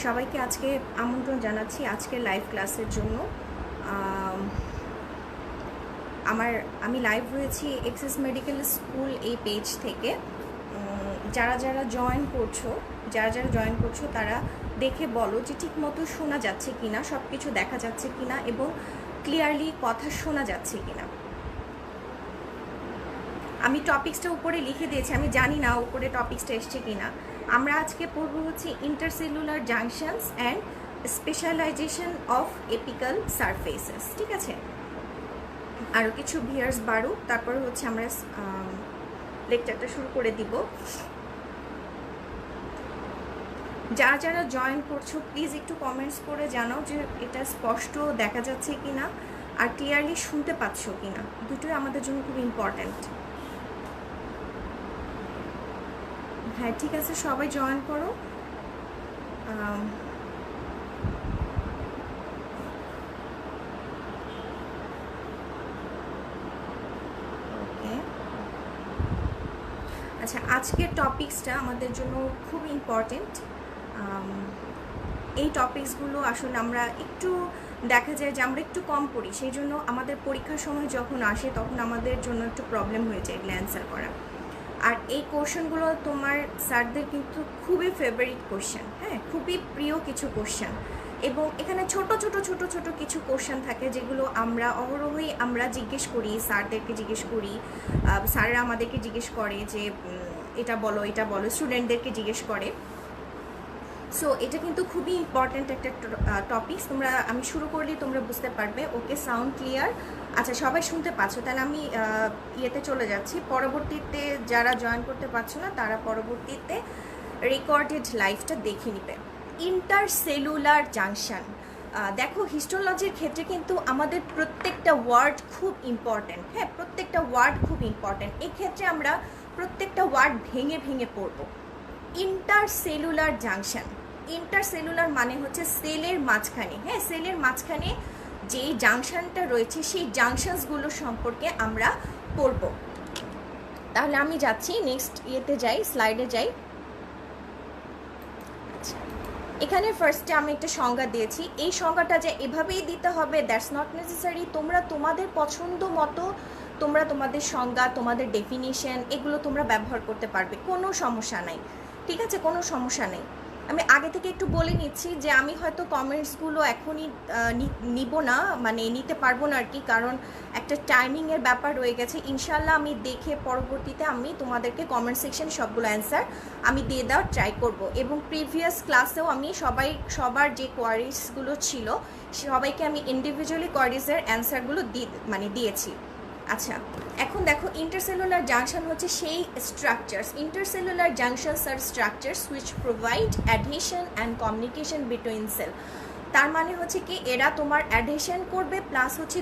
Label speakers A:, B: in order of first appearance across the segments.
A: সবাইকে আজকে আমন্ত্রণ জানাচ্ছি আজকের লাইভ ক্লাসের জন্য। আমি লাইভ হয়েছি এক্সেস মেডিকেল স্কুল এই পেজ থেকে। যারা জয়েন করছো তারা দেখে বলো যে ঠিক মতো শোনা যাচ্ছে কিনা, সব কিছু দেখা যাচ্ছে কিনা এবং ক্লিয়ারলি কথা শোনা যাচ্ছে কিনা। আমি টপিক্সটা উপরে লিখে দিয়েছি, আমি জানি না উপরে টপিক্সটা এসছে কিনা। আমরা আজকে পড়বো হচ্ছে intercellular junctions and specialization of apical surfaces. ঠিক আছে, আরও কিছু ভিয়ার্স বাড়ুক, তারপরে হচ্ছে আমরা লেকচারটা শুরু করে দিব। যারা জয়েন করছো প্লিজ একটু কমেন্টস করে জানাও যে এটা স্পষ্ট দেখা যাচ্ছে কিনা আর ক্লিয়ারলি শুনতে পাচ্ছ কিনা। দুটোই আমাদের জন্য খুব ইম্পর্ট্যান্ট। হ্যাঁ ঠিক আছে, সবাই জয়েন করো। আচ্ছা, আজকের টপিকসটা আমাদের জন্য খুব ইম্পর্টেন্ট। এই টপিকসগুলো আসলে আমরা একটু দেখা যায় যে আমরা একটু কম পড়ি, সেই জন্য আমাদের পরীক্ষার সময় যখন আসে তখন আমাদের জন্য একটু প্রবলেম হয়ে যায় এগুলো অ্যান্সার করা। আর এই কোশ্চেনগুলো তোমার স্যারদের কিন্তু খুবই ফেভারিট কোশ্চেন, হ্যাঁ, খুবই প্রিয় কিছু কোশ্চেন। এবং এখানে ছোট ছোট কিছু কোশ্চেন থাকে যেগুলো আমরা অহরহই আমরা জিজ্ঞেস করি, স্যারদেরকে জিজ্ঞেস করি, স্যাররা আমাদেরকে জিজ্ঞেস করে যে এটা বলো স্টুডেন্টদেরকে জিজ্ঞেস করে। সো এটা কিন্তু খুবই ইম্পর্ট্যান্ট একটা টপিকস। আমি শুরু করলেই তোমরা বুঝতে পারবে। ওকে, সাউন্ড ক্লিয়ার? আচ্ছা, সবাই শুনতে পাচ্ছ? তাহলে আমি ইয়েতে চলে যাচ্ছি। পরবর্তীতে যারা জয়েন করতে পারছো না তারা পরবর্তীতে রেকর্ডেড লাইভটা দেখে নিবে। ইন্টারসেলুলার জাংশন, দেখো হিস্টোলজির ক্ষেত্রে কিন্তু আমাদের প্রত্যেকটা ওয়ার্ড খুব ইম্পর্ট্যান্ট। হ্যাঁ, প্রত্যেকটা ওয়ার্ড খুব ইম্পর্ট্যান্ট। এক্ষেত্রে আমরা প্রত্যেকটা ওয়ার্ড ভেঙে ভেঙে পড়ব। ইন্টারসেলুলার জাংশন, ইন্টারসেলুলার মানে হচ্ছে সেলের মাঝখানে, হ্যাঁ, সেলের মাঝখানে যেই জাংশনটা রয়েছে সেই জাংশনসগুলো সম্পর্কে আমরা পড়ব। তাহলে আমি যাচ্ছি নেক্সট স্লাইডে যাই। আচ্ছা, এখানে ফার্স্টে আমি একটা সংজ্ঞা দিয়েছি। এই সংজ্ঞাটা যে এভাবেই দিতে হবে দ্যাটস নট নেসেসারি। তোমরা তোমাদের পছন্দ মতো তোমরা তোমাদের সংজ্ঞা, তোমাদের ডেফিনিশন এগুলো তোমরা ব্যবহার করতে পারবে, কোনো সমস্যা নাই। ঠিক আছে, কোনো সমস্যা নেই। আমি আগে থেকে একটু বলে নিচ্ছি যে আমি হয়তো কমেন্টসগুলো এখনই নিব না, মানে নিতে পারবো না আর কি, কারণ একটা টাইমিংয়ের ব্যাপার রয়ে গেছে। ইনশাল্লাহ আমি দেখে পরবর্তীতে আমি তোমাদেরকে কমেন্ট সেকশন সবগুলো অ্যান্সার আমি দিয়ে দেওয়ার ট্রাই করব। এবং প্রিভিয়াস ক্লাসেও আমি সবার যে কোয়ারিজগুলো ছিল সবাইকে আমি ইন্ডিভিজুয়ালি কোয়ারিজের অ্যান্সারগুলো দিয়েছি। আচ্ছা, এখন দেখো ইন্টারসেলুলার জাংশন হচ্ছে সেই structures. Intercellular junctions are structures which provide adhesion and communication between cell. তার মানে হচ্ছে কি এরা তোমার অ্যাডহেশন করবে প্লাস হচ্ছে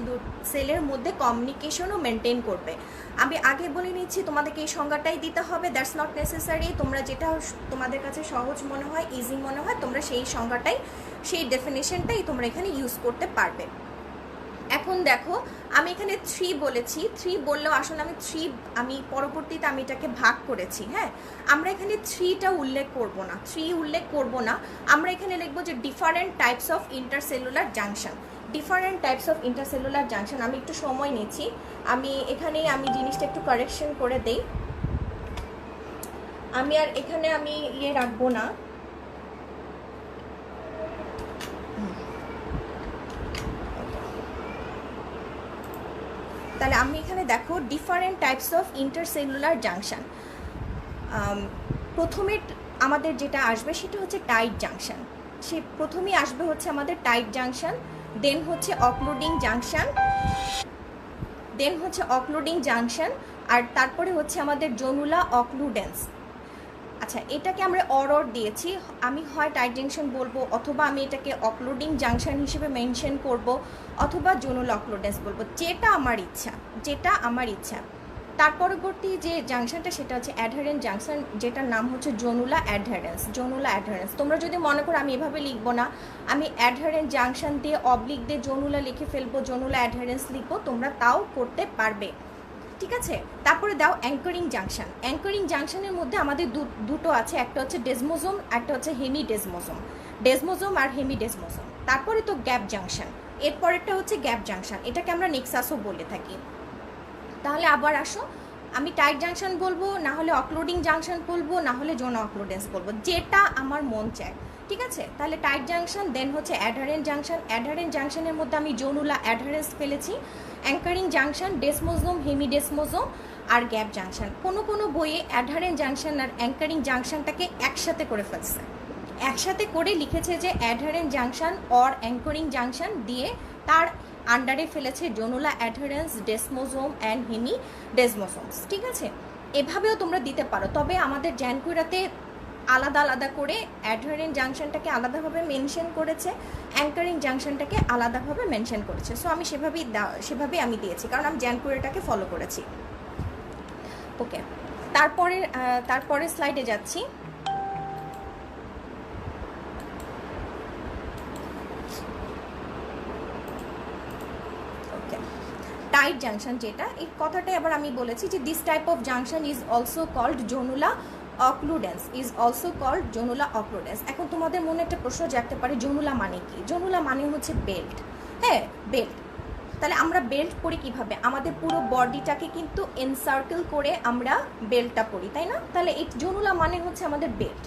A: সেলের মধ্যে কমিউনিকেশনও মেনটেন করবে। আমি আগে বলে নিচ্ছি, তোমাদেরকে এই সংজ্ঞাটাই দিতে হবে, দ্যাটস নট নেসেসারি। তোমরা যেটা তোমাদের কাছে সহজ মনে হয়, ইজি মনে হয়, তোমরা সেই সংজ্ঞাটাই, সেই ডেফিনেশনটাই তোমরা এখানে ইউজ করতে পারবে। এখন দেখো আমি এখানে 3 বলেছি, 3 বললেও আসলে আমি পরবর্তীতে আমি এটাকে ভাগ করেছি। হ্যাঁ, আমরা এখানে 3টা উল্লেখ করব না, আমরা এখানে লিখবো যে different types of intercellular junction. Different types of intercellular junction. আমি একটু সময় নিচ্ছি, আমি জিনিসটা একটু কারেকশন করে দেই। আমি আর এখানে রাখবো না। তাহলে আমি এখানে দেখো different types of intercellular junction. প্রথমে আমাদের যেটা আসবে সেটা হচ্ছে টাইট জাংশন। প্রথমেই আসবে হচ্ছে আমাদের টাইট জাংশন, দেন হচ্ছে অক্লুডিং জাংশন, আর তারপরে হচ্ছে আমাদের জনুলা অক্লুডেন্স। আচ্ছা, এটাকে আমরা অর দিয়েছি। আমি হয় টাইট জাংশন বলবো, অথবা আমি এটাকে অক্লুডিং জাংশন হিসেবে মেনশন করব, অথবা জনুল অক্লুডেন্স বলবো, যেটা আমার ইচ্ছা। তার পরবর্তী যে জাংশনটা সেটা হচ্ছে অ্যাডহারেন্ট জাংশন, যেটার নাম হচ্ছে জনুলা অ্যাডহারেন্স। তোমরা যদি মনে করো আমি এভাবে লিখবো না, আমি অ্যাডহারেন্ট জাংশন দিয়ে অবলিক দিয়ে জনুলা লিখে ফেলবো, জনুলা অ্যাডহারেন্স লিখবো, তোমরা তাও করতে পারবে। ঠিক আছে। তারপরে দাও অ্যাঙ্করিং জাংশন। অ্যাঙ্করিং জাংশনের মধ্যে আমাদের দুটো আছে, একটা হচ্ছে ডেসমোজোম, একটা হচ্ছে হেমি ডেসমোজোম। ডেসমোজোম আর হেমি ডেসমোজোম। তারপরে তো গ্যাপ জাংশন, এরপরেরটা হচ্ছে গ্যাপ জাংশন, এটাকে আমরা নেক্সাসও বলে থাকি। তাহলে আবার আসো, আমি টাইট জাংশন বলবো, না হলে অক্লোডিং জাংশন বলবো, না হলে জোন অক্লোডেন্স বলবো, যেটা আমার মন চায়, ঠিক আছে। তাহলে টাইট জাংশন, দেন হচ্ছে অ্যাডহারেন্ট জাংশন। অ্যাডহারেন্ট জাংশনের মধ্যে আমি জোনুলা অ্যাডহারেন্স ফেলেছি, অ্যাঙ্কারিং জাংশন, ডেসমোজোম, হেমিডেসমোজোম আর গ্যাপ জাংশন। কোনো কোনো বইয়ে অ্যাডহারেন্ট জাংশন আর অ্যাঙ্কারিং জাংশনটাকে একসাথে করে ফেলছে, একসাথে করে লিখেছে যে অ্যাডহারেন্ট জাংশন অর অ্যাঙ্করিং জাংশন দিয়ে তার আন্ডারে ফেলেছে জোনুলা অ্যাডহারেন্স, ডেসমোজোম অ্যান্ড হেমি ডেসমোজোমস, ঠিক আছে। এভাবেও তোমরা দিতে পারো, তবে আমাদের জ্যানকুইরাতে আলাদা আলাদা করে অ্যাডহারেন্ট জাংশনটাকে আলাদাভাবে মেনশন করেছে, অ্যাঙ্কারিং জাংশনটাকে আলাদাভাবে মেনশন করেছে। সো আমি সেভাবেই আমি দিয়েছি, কারণ আমি জ্যানকুইরাটাকে ফলো করেছি। ওকে, তারপরে স্লাইডে যাচ্ছি। টাইট জাংশন যেটা, এই কথাটাই আবার আমি বলেছি যে this type of junction is also called zonula occludens, is also called zonula occludens. এখন তোমাদের মনে একটা প্রশ্ন জাগতে পারে, জোনুলা মানে কি? জোনুলা মানে হচ্ছে বেল্ট, হ্যাঁ বেল্ট। তাহলে আমরা বেল্ট পরি কিভাবে? আমাদের পুরো বডিটাকে কিন্তু এনসার্কেল করে আমরা বেল্টটা পরি, তাই না? তাহলে এই জোনুলা মানে হচ্ছে আমাদের বেল্ট।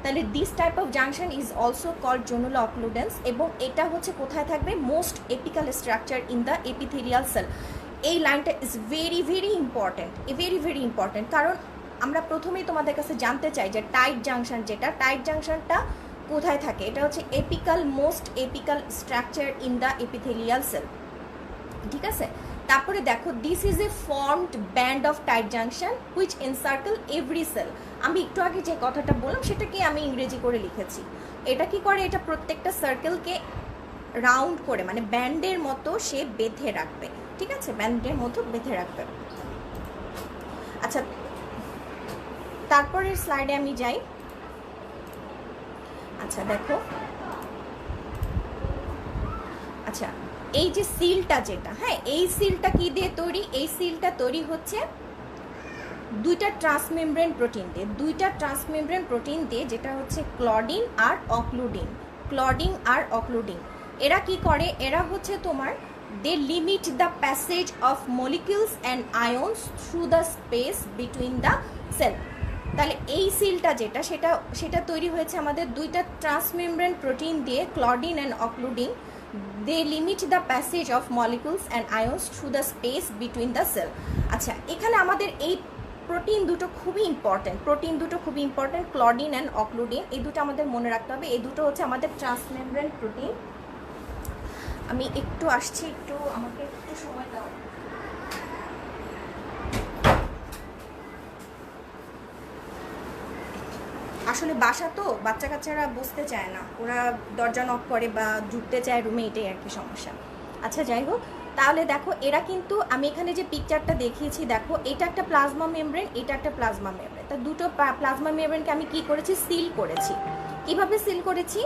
A: তাহলে this type of junction is also called zonula occludens, এবং এটা হচ্ছে কোথায় থাকবে? Most apical structure in the epithelial cell. এই লাইনটা is very very important, very very important, কারণ আমরা প্রথমেই তোমাদের কাছে জানতে চাই যে টাইট জাংশন যেটা, টাইট জাংশনটা কোথায় থাকে? এটা হচ্ছে apical, most apical structure in the epithelial cell, ঠিক আছে। তারপরে দেখো, this is a formed band of tight junction which encircle every cell. আমি একটু আগে যে কথাটা বললাম সেটাকে আমি ইংরেজি করে লিখেছি। এটা কি করে? এটা প্রত্যেকটা সার্কেলকে রাউন্ড করে, মানে ব্যান্ডের মতো সে বেঁধে রাখবে, ঠিক আছে, ব্যান্ডের মতো বেঁধে রাখবে। আচ্ছা, তারপরের স্লাইডে আমি যাই। আচ্ছা দেখো, আচ্ছা এই যে সিলটা যেটা, হ্যাঁ এই সিলটা কি দিয়ে তৈরি? এই সিলটা তৈরি হচ্ছে দুইটা ট্রান্সমেমব্রেন প্রোটিন দিয়ে, দুইটা ট্রান্সমেমব্রেন প্রোটিন দিয়ে, যেটা হচ্ছে ক্লডিন আর অক্লুডিন। ক্লডিন আর অক্লুডিন এরা কি করে? এরা হচ্ছে তোমার they limit the passage of molecules and ions through the space between the cell. তাহলে এই সিলটা যেটা, সেটা তৈরি হয়েছে আমাদের দুইটা ট্রান্সমেমব্রেন প্রোটিন দিয়ে, ক্লডিন and অক্লুডিন। They limit the passage of molecules and ions through the space between the cell. আচ্ছা, এখানে আমাদের এই প্রোটিন দুটো খুবই ইম্পর্টেন্ট, ক্লডিন অ্যান্ড অক্লুডিন, এই দুটো আমাদের মনে রাখতে হবে। এই দুটো হচ্ছে আমাদের ট্রান্সমেমব্রেন প্রোটিন। আমি একটু আসছি, আমাকে একটু সময় দাও। আসলে বাসা তো, বাচ্চা কাচ্চারা বসতে চায় না, ওরা দরজা নক করে বা ঢুকতে চায় রুমে, এটাই আর কি সমস্যা। আচ্ছা যাই হোক, তাহলে দেখো এরা কিন্তু, আমি এখানে যে পিকচারটা দেখিয়েছি দেখো, এটা একটা প্লাজমা মেমব্রেন, এটা একটা প্লাজমা মেমব্রেন। তা দুটো প্লাজমা মেমব্রেনকে আমি কি করেছি? সিল করেছি। কিভাবে সিল করেছি?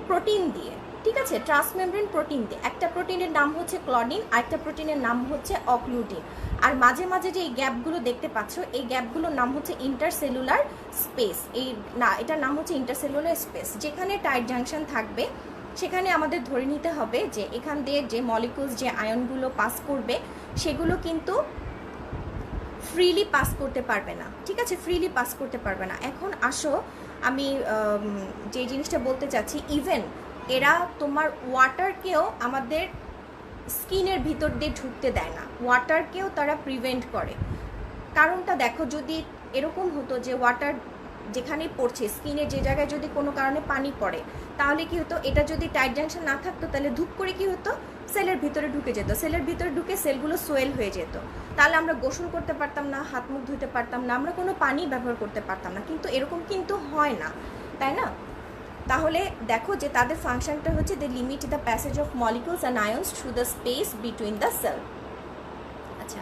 A: প্রোটিন দিয়ে, ঠিক আছে, ট্রান্সমেমব্রেন প্রোটিন দিয়ে। একটা প্রোটিনের নাম হচ্ছে ক্লডিন, আর একটা প্রোটিনের নাম হচ্ছে অক্লুডিন। আর মাঝে মাঝে যে এই গ্যাপগুলো দেখতে পাচ্ছ, এই গ্যাপগুলোর নাম হচ্ছে ইন্টারসেলুলার স্পেস। এটার নাম হচ্ছে ইন্টারসেলুলার স্পেস। যেখানে টাইট জাংশন থাকবে সেখানে আমাদের ধরে নিতে হবে যে এখান দিয়ে যে মলিকুলস, যে আয়নগুলো পাস করবে, সেগুলো কিন্তু ফ্রিলি পাস করতে পারবে না, ঠিক আছে, ফ্রিলি পাস করতে পারবে না। এখন আসো, আমি যে জিনিসটা বলতে চাচ্ছি, ইভেন এরা তোমার ওয়াটারকেও আমাদের স্কিনের ভিতর দিয়ে ঢুকতে দেয় না, ওয়াটারকেও তারা প্রিভেন্ট করে। কারণটা দেখো, যদি এরকম হতো যে ওয়াটার যেখানে পড়ছে, স্কিনের যে জায়গায় যদি কোনো কারণে পানি পড়ে, তাহলে কি হতো? এটা যদি টাইট জাংশন না থাকতো, তাহলে ধূপ করে কি হতো? সেলের ভিতরে ঢুকে যেত, সেলের ভিতরে ঢুকে সেলগুলো সোয়েল হয়ে যেত। তাহলে আমরা গোসল করতে পারতাম না, হাত মুখ ধুতে পারতাম না, আমরা কোনো পানি ব্যবহার করতে পারতাম না। কিন্তু এরকম কিন্তু হয় না, তাই না? তাহলে দেখো যে তাদের ফাংশনটা হচ্ছে they limit the passage of molecules and ions through the space between the cell. আচ্ছা,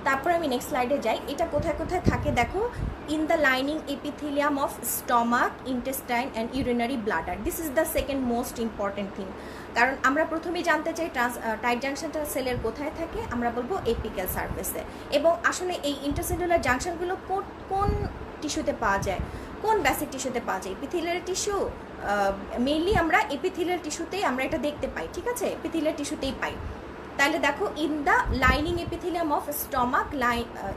A: তারপর আমি নেক্সট স্লাইডে যাই। এটা কোথায় কোথায় থাকে দেখো, in the lining epithelium of stomach, intestine and urinary bladder. This is the second most important thing. কারণ আমরা প্রথমেই জানতে চাই টাইট জাংশনটা সেলের কোথায় থাকে, আমরা বলবো এপিক্যাল সারফেসে। এবং আসলে এই ইন্টারসেলুলার জাংশনগুলো কোন টিস্যুতে পাওয়া যায়, কোন বেসিক টিস্যুতে পাওয়া যায়? এপিথেলিয়াল টিস্যু, মেইনলি আমরা এপিথেলিয়াল টিস্যুতেই আমরা এটা দেখতে পাই, ঠিক আছে, এপিথেলিয়াল টিস্যুতেই পাই। তাহলে দেখো, in the lining epithelium of stomach,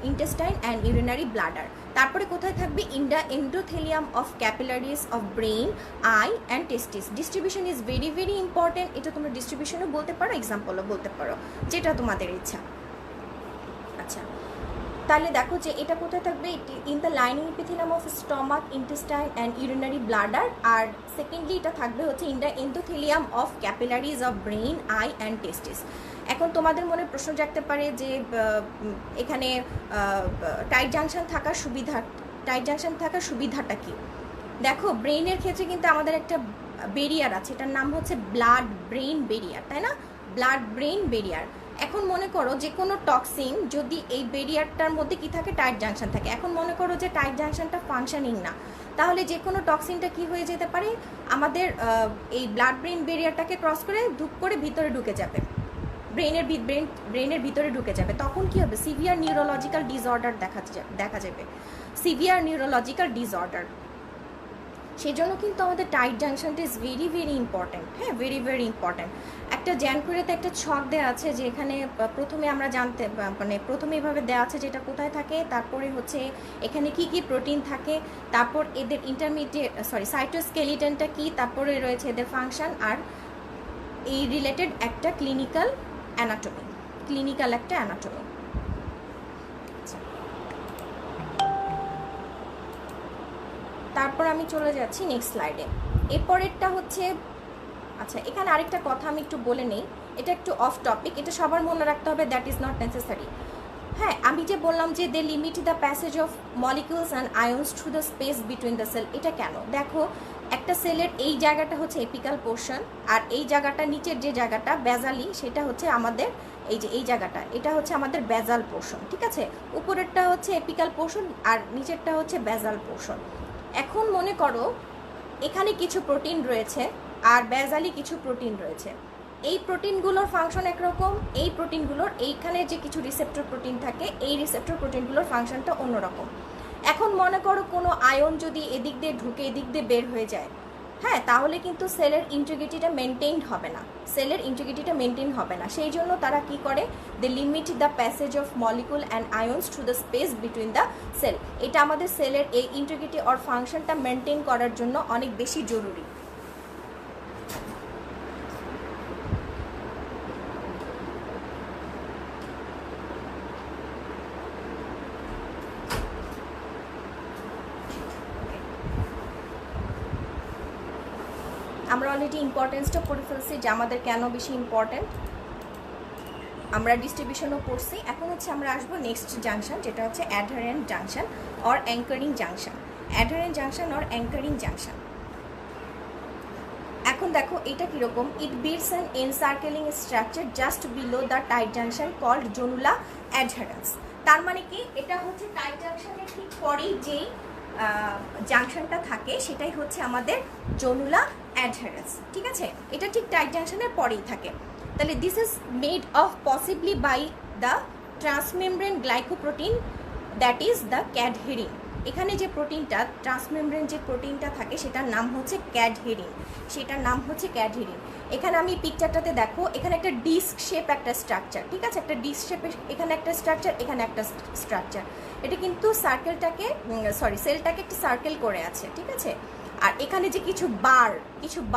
A: intestine and urinary bladder. তারপরে কোথায় থাকবে? In the endothelium of capillaries of brain, eye and testis. Distribution is very very important. এটা তোমরা ডিস্ট্রিবিউশনও বলতে পারো, এক্সাম্পলও বলতে পারো, যেটা তোমাদের ইচ্ছা। আচ্ছা, তাহলে দেখো যে এটা কোথায় থাকবে? In the lining epithelium of stomach, intestine and urinary bladder. আর সেকেন্ডলি এটা থাকবে হচ্ছে in the endothelium of capillaries of brain, eye and testis. এখন তোমাদের মনে প্রশ্ন জাগতে পারে যে এখানে টাইট জাংশন থাকার সুবিধাটা কি? দেখো, ব্রেইনের ক্ষেত্রে কিন্তু আমাদের একটা বেরিয়ার আছে, এটার নাম হচ্ছে ব্লাড ব্রেইন বেরিয়ার, তাই না? Blood brain barrier. এখন মনে করো যে কোনো টক্সিন যদি এই বেরিয়ারটার মধ্যে কি থাকে, টাইট জাংশন থাকে। এখন মনে করো যে টাইট জাংশনটা ফাংশনিং না, তাহলে যে কোনো টক্সিনটা কি হয়ে যেতে পারে, আমাদের এই ব্লাড ব্রেইন বেরিয়ারটাকে ক্রস করে ধূপ করে ভিতরে ঢুকে যাবে, ব্রেইনের ভিতরে ঢুকে যাবে। তখন কি হবে? সিভিয়ার নিউরোলজিক্যাল ডিসঅর্ডার দেখা যাবে, সিভিয়ার নিউরোলজিক্যাল ডিসঅর্ডার। সেই জন্য কিন্তু আমাদের টাইট জাংশনটা ইজ ভেরি ভেরি ইম্পর্ট্যান্ট। হ্যাঁ, ভেরি ভেরি ইম্পর্ট্যান্ট। একটা জ্যানকুরেতে একটা ছক দেওয়া আছে, যে এখানে প্রথমে আমরা প্রথমে এভাবে দেওয়া আছে যেটা কোথায় থাকে, তারপরে হচ্ছে এখানে কি কি প্রোটিন থাকে, তারপর এদের সাইটোস্কেলিটনটা কি, তারপরে রয়েছে এদের ফাংশন, আর এই রিলেটেড একটা ক্লিনিক্যাল একটা অ্যানাটমি। তারপর আমি চলে যাচ্ছি নেক্সট স্লাইডে। এরপরেরটা হচ্ছে, আচ্ছা এখানে আরেকটা কথা আমি একটু বলে নেই, এটা একটু অফ টপিক, এটা সবার মনে রাখতে হবে, দ্যাট ইজ নট নেসেসারি। হ্যাঁ, আমি যে বললাম যে they limit the passage of molecules and ions through the space between the cell. এটা কেন? দেখো, একটা সেলের এই জায়গাটা হচ্ছে এপিক্যাল পোর্শন, আর এই জায়গাটা নিচের যে জায়গাটা বেজালি, সেটা হচ্ছে আমাদের এই জায়গাটা, এটা হচ্ছে আমাদের বেজাল পোর্শন, ঠিক আছে? উপরেরটা হচ্ছে এপিক্যাল পোর্শন আর নিচেরটা হচ্ছে বেজাল পোর্শন। এখন মনে করো এখানে কিছু প্রোটিন রয়েছে আর বেজালি কিছু প্রোটিন রয়েছে। এই প্রোটিনগুলোর ফাংশন একরকম, এই প্রোটিনগুলোর এইখানে যে কিছু রিসেপ্টর প্রোটিন থাকে, এই রিসেপ্টর প্রোটিনগুলোর ফাংশনটা অন্যরকম। এখন মনে করো কোনো আয়ন যদি এদিক দিয়ে ঢুকে এদিক দিয়ে বের হয়ে যায়, হ্যাঁ, তাহলে কিন্তু সেলের ইন্টিগ্রিটিটা মেনটেন হবে না। সেই জন্য তারা কি করে? They limit the passage of molecule and ions through the space between the cell. এটা আমাদের সেলের এই ইন্টিগ্রিটি অর ফাংশনটা মেনটেন করার জন্য অনেক বেশি জরুরি। আমরা অলরেডি ইম্পর্টেন্সটা পড়ে ফেলছি যে আমাদের কেন বেশি ইম্পর্টেন্ট, আমরা ডিস্ট্রিবিউশনও পড়ছি। এখন হচ্ছে আমরা আসবো নেক্সট জাংশন, যেটা হচ্ছে adherent junction or anchoring junction. এখন দেখো এটা কীরকম, it builds an encircling structure just below the tight junction called zonula adherens. তার মানে কি, এটা হচ্ছে টাইট জাংশনের ঠিক পরেই যেই জাংশনটা থাকে সেটাই হচ্ছে আমাদের জোনুলা অ্যাডহারেন্স, ঠিক আছে? এটা ঠিক টাইট জাংশনের পরেই থাকে। তাহলে this is made of possibly by the transmembrane glycoprotein, that is the cadherin. এখানে যে প্রোটিনটা, ট্রান্সমেমব্রেন যে প্রোটিনটা থাকে, সেটার নাম হচ্ছে ক্যাডহেরিন। এখানে আমি পিকচারটাতে দেখো, এখানে একটা ডিস্ক শেপ একটা স্ট্রাকচার, ঠিক আছে? একটা ডিস্ক শেপের এখানে একটা স্ট্রাকচার, এখানে একটা স্ট্রাকচার। এটা কিন্তু সেলটাকে একটা সার্কেল করে আছে, ঠিক আছে? আর এখানে যে কিছু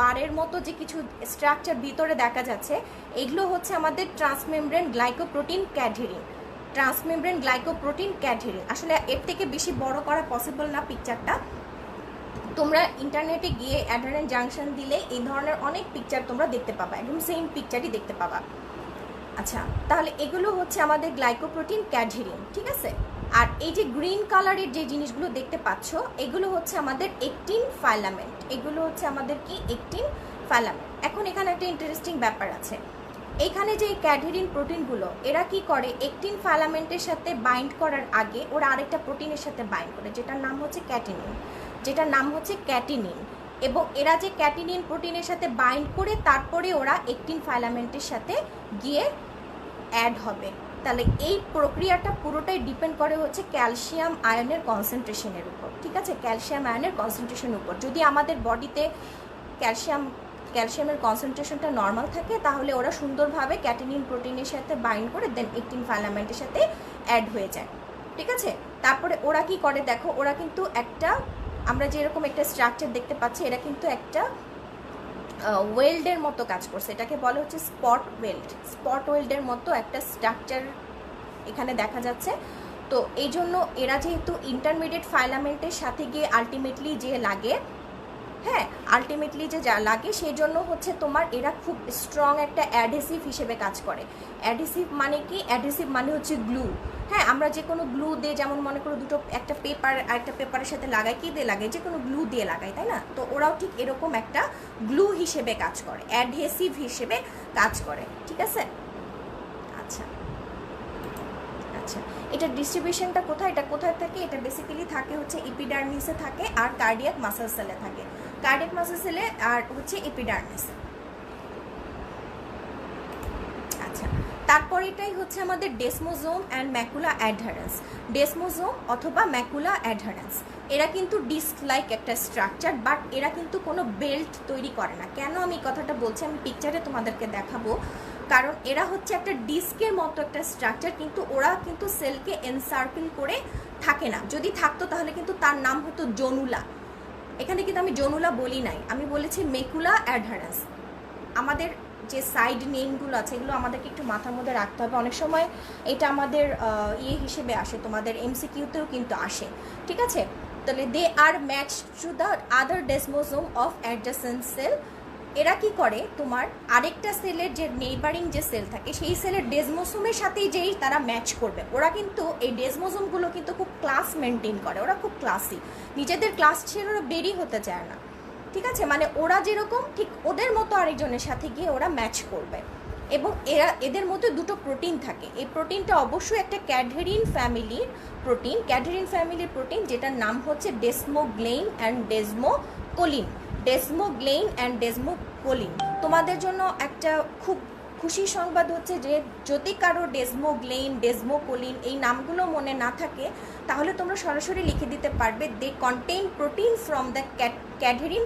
A: বারের মতো যে কিছু স্ট্রাকচার ভিতরে দেখা যাচ্ছে, এগুলো হচ্ছে আমাদের ট্রান্সমেমব্রেন গ্লাইকোপ্রোটিন ক্যাডহেরিন। আসলে এর থেকে বেশি বড় করা পসিবল না পিকচারটা। তোমরা ইন্টারনেটে গিয়ে অ্যাডারেন্ট জাংশন দিলে এই ধরনের অনেক পিকচার তোমরা দেখতে পাবা, একদম সেম পিকচারই দেখতে পাবা। আচ্ছা, তাহলে এগুলো হচ্ছে আমাদের গ্লাইকোপ্রোটিন ক্যাডহেরিন, ঠিক আছে? আর এই যে গ্রিন কালারের যে জিনিসগুলো দেখতে পাচ্ছ, এগুলো হচ্ছে আমাদের একটিন ফাইলামেন্ট। এখন এখানে একটা ইন্টারেস্টিং ব্যাপার আছে। এখানে যে ক্যাডহেরিন প্রোটিনগুলো এরা কি করে, একটিন ফিলামেন্টের সাথে বাইন্ড করার আগে ওরা আরেকটা প্রোটিনের সাথে বাইন্ড করে, যেটার নাম হচ্ছে ক্যাটিনিন, এবং এরা যে ক্যাটিনিন প্রোটিনের সাথে বাইন্ড করে তারপরে ওরা একটিন ফিলামেন্টের সাথে গিয়ে অ্যাড হবে। তাহলে এই প্রক্রিয়াটা পুরোটাই ডিপেন্ড করে হচ্ছে ক্যালসিয়াম আয়নের কনসেন্ট্রেশনের উপর, ঠিক আছে, ক্যালসিয়াম আয়নের কনসেন্ট্রেশনের উপর। যদি আমাদের বডিতে ক্যালসিয়ামের কনসেন্ট্রেশনটা নর্মাল থাকে তাহলে ওরা সুন্দরভাবে ক্যাটিনিন প্রোটিনের সাথে বাইন্ড করে দেন একটিন ফিলামেন্টের সাথে অ্যাড হয়ে যায়, ঠিক আছে। তারপরে ওরা কি করে দেখো, ওরা কিন্তু একটা, আমরা যেরকম একটা স্ট্রাকচার দেখতে পাচ্ছি, এরা কিন্তু একটা ওয়েল্ডের মতো কাজ করছে, এটাকে বলে হচ্ছে স্পট ওয়েল্ডের মতো একটা স্ট্রাকচার এখানে দেখা যাচ্ছে। তো এই জন্য এরা যেহেতু ইন্টারমিডিয়েট ফিলামেন্টের সাথে গিয়ে আলটিমেটলি যে লাগে, হ্যাঁ আলটিমেটলি যে যা লাগে, সেই জন্য হচ্ছে তোমার এরা খুব স্ট্রং একটা অ্যাডহেসিভ হিসেবে কাজ করে। অ্যাডহেসিভ মানে কি, অ্যাডহেসিভ মানে হচ্ছে গ্লু। হ্যাঁ, আমরা যে কোনো গ্লু দিয়ে, যেমন মনে করো দুটো একটা পেপার আর একটা পেপারের সাথে লাগাই, কি দিয়ে লাগাই, যে কোনো গ্লু দিয়ে লাগাই, তাই না? তো ওরাও ঠিক এরকম একটা গ্লু হিসেবে কাজ করে, অ্যাডহেসিভ হিসেবে কাজ করে, ঠিক আছে। আচ্ছা আচ্ছা, এটা ডিস্ট্রিবিউশনটা কোথায়, এটা কোথায় থাকে, এটা বেসিক্যালি থাকে হচ্ছে এপিডার্মিসে থাকে আর কার্ডিয়াক মাসল সেলে থাকে, কার্ডিয়াক মাসল সেলে আর হচ্ছে এপিডার্মিসে। আচ্ছা, তারপর এটাই হচ্ছে আমাদের ডেসমোজোম অ্যান্ড ম্যাকুলা অ্যাডহারেন্স। ডেসমোজোম অথবা ম্যাকুলা অ্যাডহারেন্স এরা কিন্তু ডিস্ক লাইক একটা স্ট্রাকচার, বাট এরা কিন্তু কোনো বেল্ট তৈরি করে না। কেন আমি কথাটা বলছি, আমি পিকচারে তোমাদেরকে দেখাবো। কারণ এরা হচ্ছে একটা ডিস্কের মতো একটা স্ট্রাকচার, কিন্তু ওরা কিন্তু সেলকে এনসার্কেল করে থাকে না। যদি থাকতো তাহলে কিন্তু তার নাম হতো জনুলা। এখানে কিন্তু আমি জনুলা বলি নাই, আমি বলেছি মেকুলা অ্যাডহারেন্স। আমাদের যে সাইড নেমগুলো আছে এগুলো আমাদেরকে একটু মাথার মধ্যে রাখতে হবে। অনেক সময় এটা আমাদের হিসেবে আসে, তোমাদের এমসিকিউতেও কিন্তু আসে, ঠিক আছে। তাহলে they are match to the other desmosome of adjacent cell. এরা কি করে, তোমার আরেকটা সেলের যে নেইবারিং যে সেল থাকে সেই সেলের ডেসমোসোমের সাথেই যেই তারা ম্যাচ করবে। ওরা কিন্তু এই ডেসমোসোমগুলো কিন্তু খুব ক্লাস মেনটেন করে, ওরা খুব ক্লাসি, নিজেদের ক্লাস ছেড়ে ওরা বেরি হতে চায় না, ঠিক আছে। মানে ওরা যেরকম ঠিক ওদের মতো আরেকজনের সাথে গিয়ে ওরা ম্যাচ করবে। এবং এদের মধ্যে দুটো প্রোটিন থাকে, এই প্রোটিনটা অবশ্যই একটা ক্যাডহেরিন ফ্যামিলির প্রোটিন, যেটার নাম হচ্ছে ডেসমোগ্লেইন অ্যান্ড ডেসমোকোলিন। তোমাদের জন্য একটা খুব খুশি সংবাদ হচ্ছে যে যদি কারো ডেসমোকোলিন এই নামগুলো মনে না থাকে তাহলে তোমরা সরাসরি লিখে দিতে পারবে they contain protein from the cadherin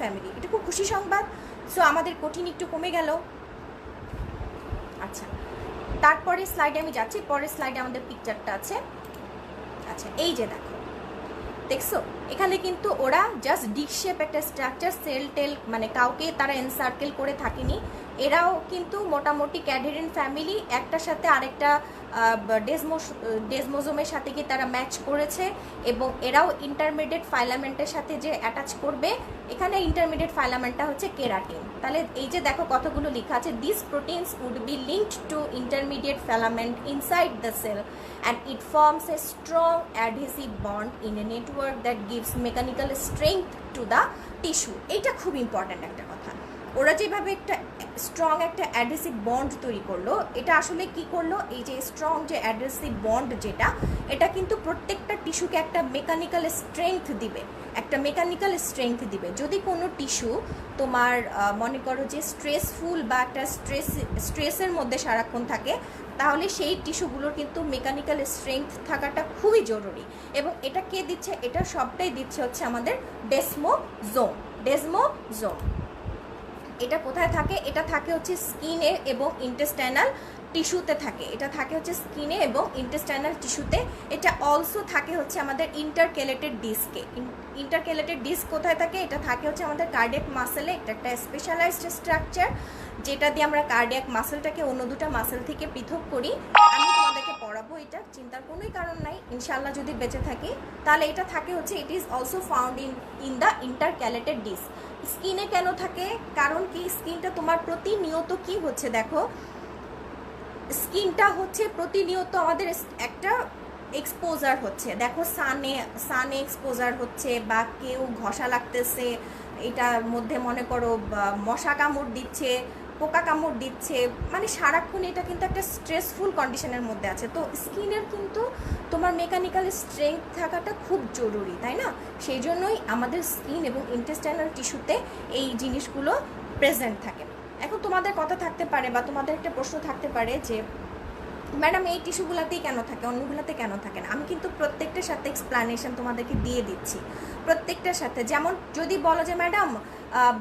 A: family. এটা খুব খুশি সংবাদ। সো আমাদের কঠিন একটু কমে গেল। আচ্ছা, তারপরে স্লাইডে আমি যাচ্ছি, পরের স্লাইডে আমাদের পিকচারটা আছে। আচ্ছা, এই যে দেখছো, এখানে কিন্তু ওরা জাস্ট ডিশ শেপ একটা স্ট্রাকচার, সেল টেল মানে কাউকে তারা এনসার্কেল করে থাকেনি। এরাও কিন্তু মোটামুটি ক্যাডহেরিন ফ্যামিলি, একটার সাথে আরেকটা ডেসমোজোমের সাথে কি তারা ম্যাচ করেছে, এবং এরাও ইন্টারমিডিয়েট ফাইলামেন্টের সাথে যে অ্যাটাচ করবে, এখানে ইন্টারমিডিয়েট ফাইলামেন্টটা হচ্ছে কেরাটিন। তাহলে এই যে দেখো কতগুলো লেখা আছে, this proteins would be linked to intermediate filament inside the cell and it forms a strong adhesive bond in a network that gives mechanical strength to the tissue. এটা খুব ইম্পর্ট্যান্ট একটা কথা। ওরা যেভাবে একটা স্ট্রং একটা অ্যাডহেসিভ বন্ড তৈরি করলো, এটা আসলে কি করলো, এই যে স্ট্রং যে অ্যাডহেসিভ বন্ড যেটা, এটা কিন্তু প্রত্যেকটা টিস্যুকে একটা মেকানিক্যাল স্ট্রেংথ দিবে। যদি কোনো টিস্যু তোমার মনে করো যে স্ট্রেসফুল বা একটা স্ট্রেসের মধ্যে সারাক্ষণ থাকে, তাহলে সেই টিস্যুগুলোর কিন্তু মেকানিক্যাল স্ট্রেংথ থাকাটা খুবই জরুরি। এবং এটা কে দিচ্ছে, এটা সবটাই দিচ্ছে হচ্ছে আমাদের ডেসমোজোম। এটা কোথায় থাকে, এটা থাকে হচ্ছে স্কিনে এবং ইন্টেস্টাইনাল টিস্যুতে থাকে, এটা অলসো থাকে হচ্ছে আমাদের ইন্টারকেলেটেড ডিস্ক কোথায় থাকে, এটা থাকে হচ্ছে আমাদের কার্ডিয়াক মাসেলে। এটা একটা স্পেশালাইজড স্ট্রাকচার যেটা দিয়ে আমরা কার্ডিয়াক মাসেলটাকে অন্য দুটো মাসেল থেকে পৃথক করি। আমি তোমাদেরকে পড়াবো, এটা চিন্তার কোনোই কারণ নাই, ইনশাল্লাহ যদি বেঁচে থাকি তাহলে। এটা থাকে হচ্ছে it is also found in the intercalated disc. স্কিনে কেন থাকে, কারণ কি স্কিনটা তোমার প্রতিনিয়ত কি হচ্ছে, দেখো স্কিনটা হচ্ছে প্রতিনিয়ত আমাদের একটা এক্সপোজার হচ্ছে, দেখো সানে এক্সপোজার হচ্ছে, বা কেউ ঘষা লাগতেছে, এটার মধ্যে মনে করো মশা কামড় দিচ্ছে, পোকা কামড় দিচ্ছে, মানে সারাক্ষণ এটা কিন্তু একটা স্ট্রেসফুল কন্ডিশনের মধ্যে আছে। তো স্কিনের কিন্তু তোমার মেকানিক্যাল স্ট্রেংথ থাকাটা খুব জরুরি, তাই না? সেই জন্যই আমাদের স্কিন এবং ইন্টেস্টাইনাল টিস্যুতে এই জিনিসগুলো প্রেজেন্ট থাকে। এখন তোমাদের কথা থাকতে পারে বা তোমাদের একটা প্রশ্ন থাকতে পারে যে ম্যাডাম এই টিস্যুগুলোতেই কেন থাকে, অন্যগুলোতে কেন থাকে না? আমি কিন্তু প্রত্যেকটার সাথে এক্সপ্লানেশন তোমাদেরকে দিয়ে দিচ্ছি, প্রত্যেকটার সাথে। যেমন যদি বলো যে ম্যাডাম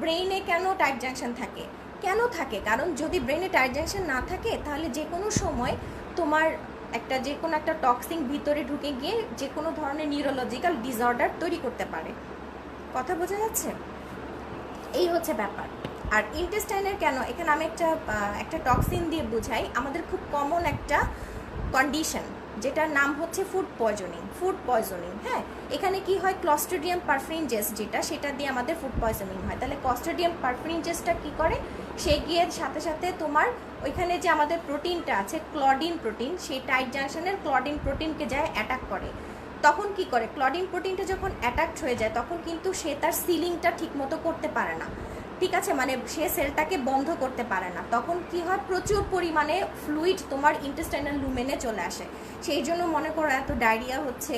A: ব্রেইনে কেন টাইট জাংশন থাকে, কেন থাকে? কারণ যদি ব্রেনে টাইট জাংশন না থাকে তাহলে যে কোনো সময় তোমার যে কোনো একটা টক্সিন ভিতরে ঢুকে গিয়ে যে কোনো ধরনের নিউরোলজিক্যাল ডিসঅর্ডার তৈরি করতে পারে। কথা বোঝা যাচ্ছে? এই হচ্ছে ব্যাপার। আর ইন্টেস্টাইনের কেন, এখানে আমি একটা টক্সিন দিয়ে বোঝাই। আমাদের খুব কমন একটা কন্ডিশন যেটার নাম হচ্ছে ফুড পয়জনিং। হ্যাঁ, এখানে কি হয়, ক্লস্ট্রিডিয়াম পারফিনজেস যেটা, সেটা দিয়ে আমাদের ফুড পয়জনিং হয়। তাহলে ক্লস্ট্রিডিয়াম পারফিনজেসটা কি করে, সে গিয়ে সাথে সাথে তোমার ওইখানে যে আমাদের প্রোটিনটা আছে ক্লডিন প্রোটিন, সেই টাইট জাংশনের ক্লডিন প্রোটিনকে যায় অ্যাটাক করে। তখন কি করে, ক্লডিন প্রোটিনটা যখন অ্যাটাক হয়ে যায় তখন কিন্তু সে তার সিলিংটা ঠিকমতো করতে পারে না, ঠিক আছে? মানে সে সেলটাকে বন্ধ করতে পারে না। তখন কি হয়, প্রচুর পরিমাণে ফ্লুইড তোমার ইন্টেস্টাইনাল লুমেনে চলে আসে। সেই জন্য মনে করো এত ডায়রিয়া হচ্ছে,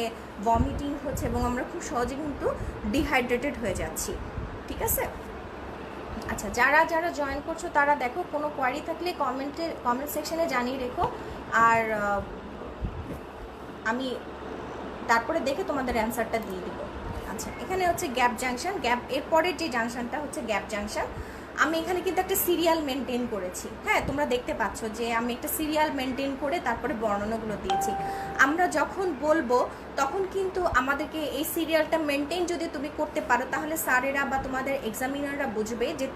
A: ভমিটিং হচ্ছে, এবং আমরা খুব সহজে কিন্তু ডিহাইড্রেটেড হয়ে যাচ্ছি, ঠিক আছে? আচ্ছা, যারা যারা জয়েন করছো তারা দেখো, কোনো কোয়ারি থাকলে কমেন্ট সেকশনে জানিয়ে রেখো, আর আমি তারপরে দেখে তোমাদের অ্যান্সারটা দিয়ে দিব। আচ্ছা, এখানে হচ্ছে গ্যাপ জাংশন, এরপরের যে জাংশনটা হচ্ছে গ্যাপ জাংশন। আমি এখানে কিন্তু একটা সিরিয়াল মেনটেন করেছি। হ্যাঁ, তোমরা দেখতে পাচ্ছ যে আমি একটা সিরিয়াল মেনটেন করে তারপরে বর্ণনাগুলো দিয়েছি। আমরা যখন বলবো তখন কিন্তু আমাদেরকে এই সিরিয়ালটা মেনটেন যদি তুমি করতে পারো তাহলে স্যারেরা বা তোমাদের এক্সামিনাররা বুঝবে যে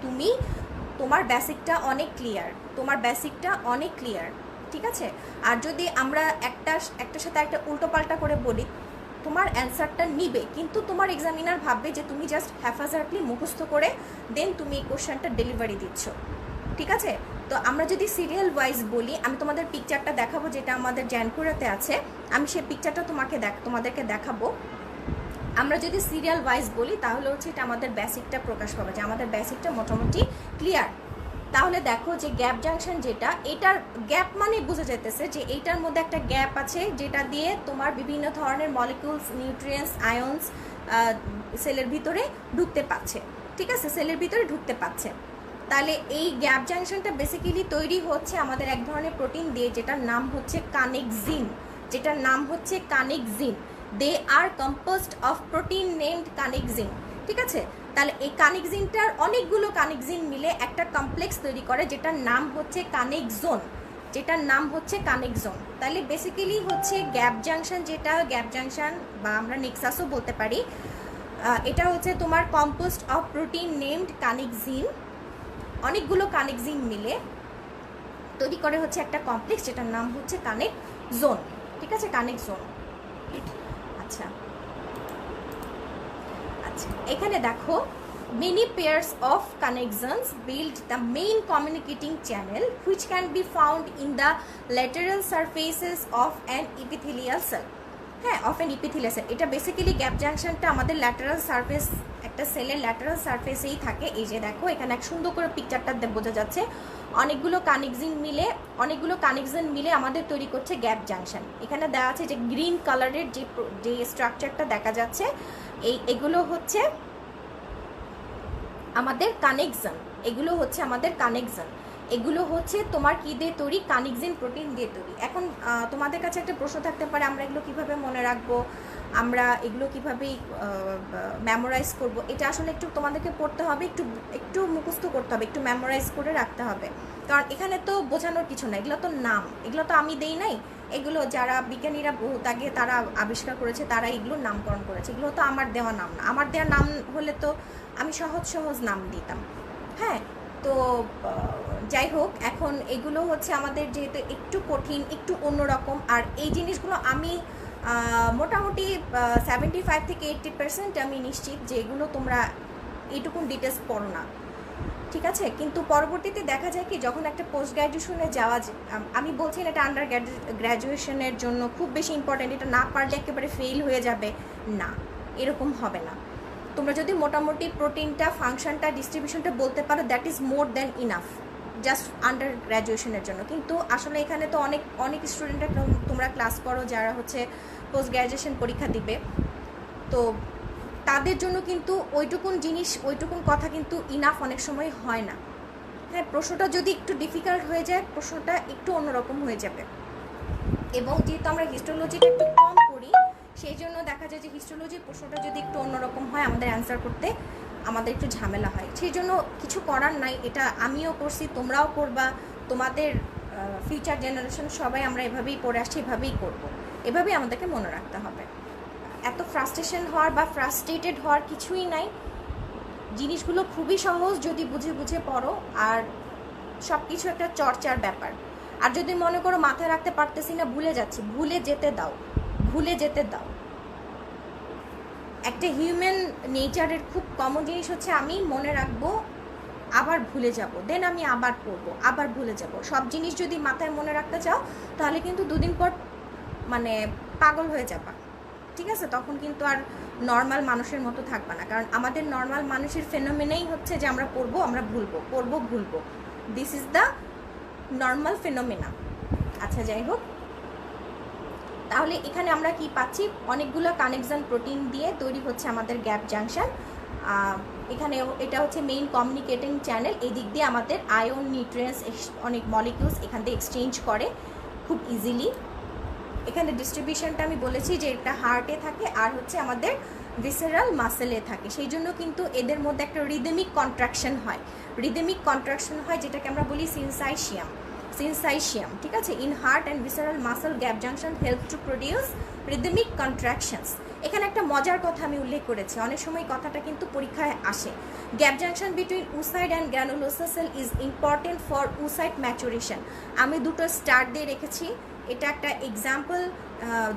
A: তোমার বেসিকটা অনেক ক্লিয়ার, ঠিক আছে? আর যদি আমরা একটার সাথে একটা উল্টোপাল্টা করে বলি, তোমার অ্যান্সারটা নিবে, কিন্তু তোমার এক্সামিনার ভাববে যে তুমি জাস্ট হ্যাফাজার্টলি মুখস্থ করে দেন তুমি এই কোশ্চেনটা ডেলিভারি দিচ্ছ, ঠিক আছে? তো আমরা যদি সিরিয়াল ওয়াইজ বলি, আমি তোমাদের পিকচারটা দেখাবো যেটা আমাদের জ্যানপুরাতে আছে, আমি সেই পিকচারটা তোমাদেরকে দেখাবো। আমরা যদি সিরিয়াল ওয়াইজ বলি তাহলে হচ্ছে এটা আমাদের বেসিকটা প্রকাশ পাবে, যে আমাদের বেসিকটা মোটামুটি ক্লিয়ার। তাহলে দেখো যে গ্যাপ জাংশন যেটা, এটার গ্যাপ মানে বোঝা যেতেছে যে এইটার মধ্যে একটা গ্যাপ আছে যেটা দিয়ে তোমার বিভিন্ন ধরনের মলিকিউলস, নিউট্রিয়েন্টস, আয়ন্স সেলের ভিতরে ঢুকতে পারছে, ঠিক আছে? সেলের ভিতরে ঢুকতে পারছে। তাহলে এই গ্যাপ জাংশনটা বেসিক্যালি তৈরি হচ্ছে আমাদের এক ধরনের প্রোটিন দিয়ে যেটার নাম হচ্ছে কানেক্সিন। দে আর কম্পোজড অফ প্রোটিন নেমড কানেক্সিন, ঠিক আছে? তাহলে এই কানেক্সিনটার অনেকগুলো কানেক্সিন মিলে একটা কমপ্লেক্স তৈরি করে যেটার নাম হচ্ছে কানেক্সোন। তাহলে বেসিক্যালি হচ্ছে গ্যাপ জাংশন বা আমরা নেক্সাসও বলতে পারি, এটা হচ্ছে তোমার কম্পোজড অফ প্রোটিন নেমড কানেক্সিন, অনেকগুলো কানেক্সিন মিলে তৈরি করে হচ্ছে একটা কমপ্লেক্স যেটার নাম হচ্ছে কানেক্সোন, ঠিক আছে? কানেক্সোন। আচ্ছা, এখানে দেখো, many pairs of connexons build the main communicating channel which can be found in the lateral surfaces of an epithelial cell. হ্যাঁ, অফ অ্যান ইপিথেলিয়াল সেল। এটা বেসিক্যালি গ্যাপ জাংশনটা আমাদের ল্যাটারাল সারফেস, একটা সেলের ল্যাটারাল সারফেসেই থাকে। এই যে দেখো, এখানে এক সুন্দর করে পিকচারটা বোঝা যাচ্ছে, অনেকগুলো কানেকশন মিলে আমাদের তৈরি করছে গ্যাপ জাংশন। এখানে দেওয়া আছে যে গ্রিন কালারের যে স্ট্রাকচারটা দেখা যাচ্ছে, এগুলো হচ্ছে আমাদের কানেকশন, এগুলো হচ্ছে তোমার কি দিয়ে তৈরি, কানেক্সিন প্রোটিন দিয়ে তৈরি। এখন তোমাদের কাছে একটা প্রশ্ন থাকতে পারে, আমরা এগুলো কিভাবে মনে রাখবো, আমরা এগুলো কিভাবে মেমোরাইজ করব? এটা আসলে একটু তোমাদেরকে পড়তে হবে, একটু মুখস্থ করতে হবে, একটু মেমোরাইজ করে রাখতে হবে, কারণ এখানে তো বোঝানোর কিছু না, এগুলো তো নাম, এগুলো তো আমি দেই নাই, এগুলো যারা বিজ্ঞানীরা বহুত আগে তারা আবিষ্কার করেছে, তারা এগুলোর নামকরণ করেছে, এগুলো তো আমার দেওয়া নাম না। আমার দেওয়া নাম হলে তো আমি সহজ নাম দিতাম। হ্যাঁ, তো যাই হোক, এখন এগুলো হচ্ছে আমাদের যেহেতু একটু কঠিন, একটু অন্যরকম, আর এই জিনিসগুলো আমি মোটামুটি 75 থেকে 80% আমি নিশ্চিত যে এগুলো তোমরা এইটুকুন ডিটেলস পড়ো না, ঠিক আছে? কিন্তু পরবর্তীতে দেখা যায় কি, যখন একটা পোস্ট গ্র্যাজুয়েশনে আমি বলছি না এটা আন্ডার গ্র্যাজুয়েশনের জন্য খুব বেশি ইম্পর্ট্যান্ট, এটা না পারলে একেবারে ফেল হয়ে যাবে, না, এরকম হবে না। তোমরা যদি মোটামুটি প্রোটিনটা, ফাংশনটা, ডিস্ট্রিবিউশনটা বলতে পারো, that is more than enough just under গ্র্যাজুয়েশনের জন্য। কিন্তু আসলে এখানে তো অনেক অনেক স্টুডেন্টরা তোমরা ক্লাস করো যারা হচ্ছে পোস্ট গ্র্যাজুয়েশন পরীক্ষা দিবে, তো তাদের জন্য কিন্তু ওইটুকুন জিনিস, ওইটুকুন কথা কিন্তু ইনাফ অনেক সময় হয় না। হ্যাঁ, প্রশ্নটা যদি একটু ডিফিকাল্ট হয়ে যায়, প্রশ্নটা একটু অন্যরকম হয়ে যাবে। এবং যেহেতু আমরা হিস্টোলজিটা একটু কম করি, সেই জন্য দেখা যায় যে হিস্টোলজির প্রশ্নটা যদি একটু অন্যরকম হয়, আমাদের অ্যান্সার করতে আমাদের একটু ঝামেলা হয়। সেই জন্য কিছু করার নাই, এটা আমিও করছি, তোমরাও করবা, তোমাদের ফিউচার জেনারেশন সবাই আমরা এভাবেই পড়ে আসছি, এভাবেই করব, এভাবেই আমাদেরকে মনে রাখতে হবে। এত ফ্রাস্ট্রেশন হওয়ার বা ফ্রাস্ট্রেটেড হওয়ার কিছুই নাই। জিনিসগুলো খুবই সহজ যদি বুঝে বুঝে পড়ো, আর সব কিছু একটা চর্চার ব্যাপার। আর যদি মনে করো মাথায় রাখতে পারতেছি না, ভুলে যাচ্ছি, ভুলে যেতে দাও, ভুলে যেতে দাও। একটা হিউম্যান নেচারের খুব কমন জিনিস হচ্ছে আমি মনে রাখবো, আবার ভুলে যাব, দেন আমি আবার পড়বো, আবার ভুলে যাব। সব জিনিস যদি মাথায় মনে রাখতে চাও তাহলে কিন্তু দুদিন পর মানে পাগল হয়ে যাবা, ঠিক আছে? তখন কিন্তু আর নর্মাল মানুষের মতো থাকবা না, কারণ আমাদের নর্মাল মানুষের ফেনোমেনাই হচ্ছে যে আমরা পড়বো, আমরা ভুলবো, পড়বো, ভুলবো। This is the normal phenomena. আচ্ছা, যাই হোক, তাহলে এখানে আমরা কি পাচ্ছি? অনেকগুলো কানেকশন প্রোটিন দিয়ে তৈরি হচ্ছে আমাদের গ্যাপ জাংশন। এখানে এটা হচ্ছে মেইন কমিউনিকেটিং চ্যানেল। এই দিক দিয়ে আমাদের আয়ন, নিউট্রিয়েন্টস, অনেক মলিকিউলস এখান থেকে এক্সচেঞ্জ করে খুব ইজিলি। এখানে ডিস্ট্রিবিউশনটা আমি বলেছি যে এটা হার্টে থাকে আর হচ্ছে আমাদের ভিসেরাল মাসেলে থাকে, সেই জন্য কিন্তু এদের মধ্যে একটা রিদমিক কন্ট্রাকশন হয়, রিদমিক কন্ট্রাকশন হয়, যেটাকে আমরা বলি সিনসাইশিয়াম, সিনসাইশিয়াম, ঠিক আছে? In heart and visceral muscle gap junction help to produce rhythmic contractions. এখানে একটা মজার কথা আমি উল্লেখ করেছি, অনেক সময় কথাটা কিন্তু পরীক্ষায় আসে। Gap junction between oocyte and granulosa cell is important for oocyte maturation. আমি দুটো স্টার দিয়ে রেখেছি, এটা একটা এক্সাম্পল।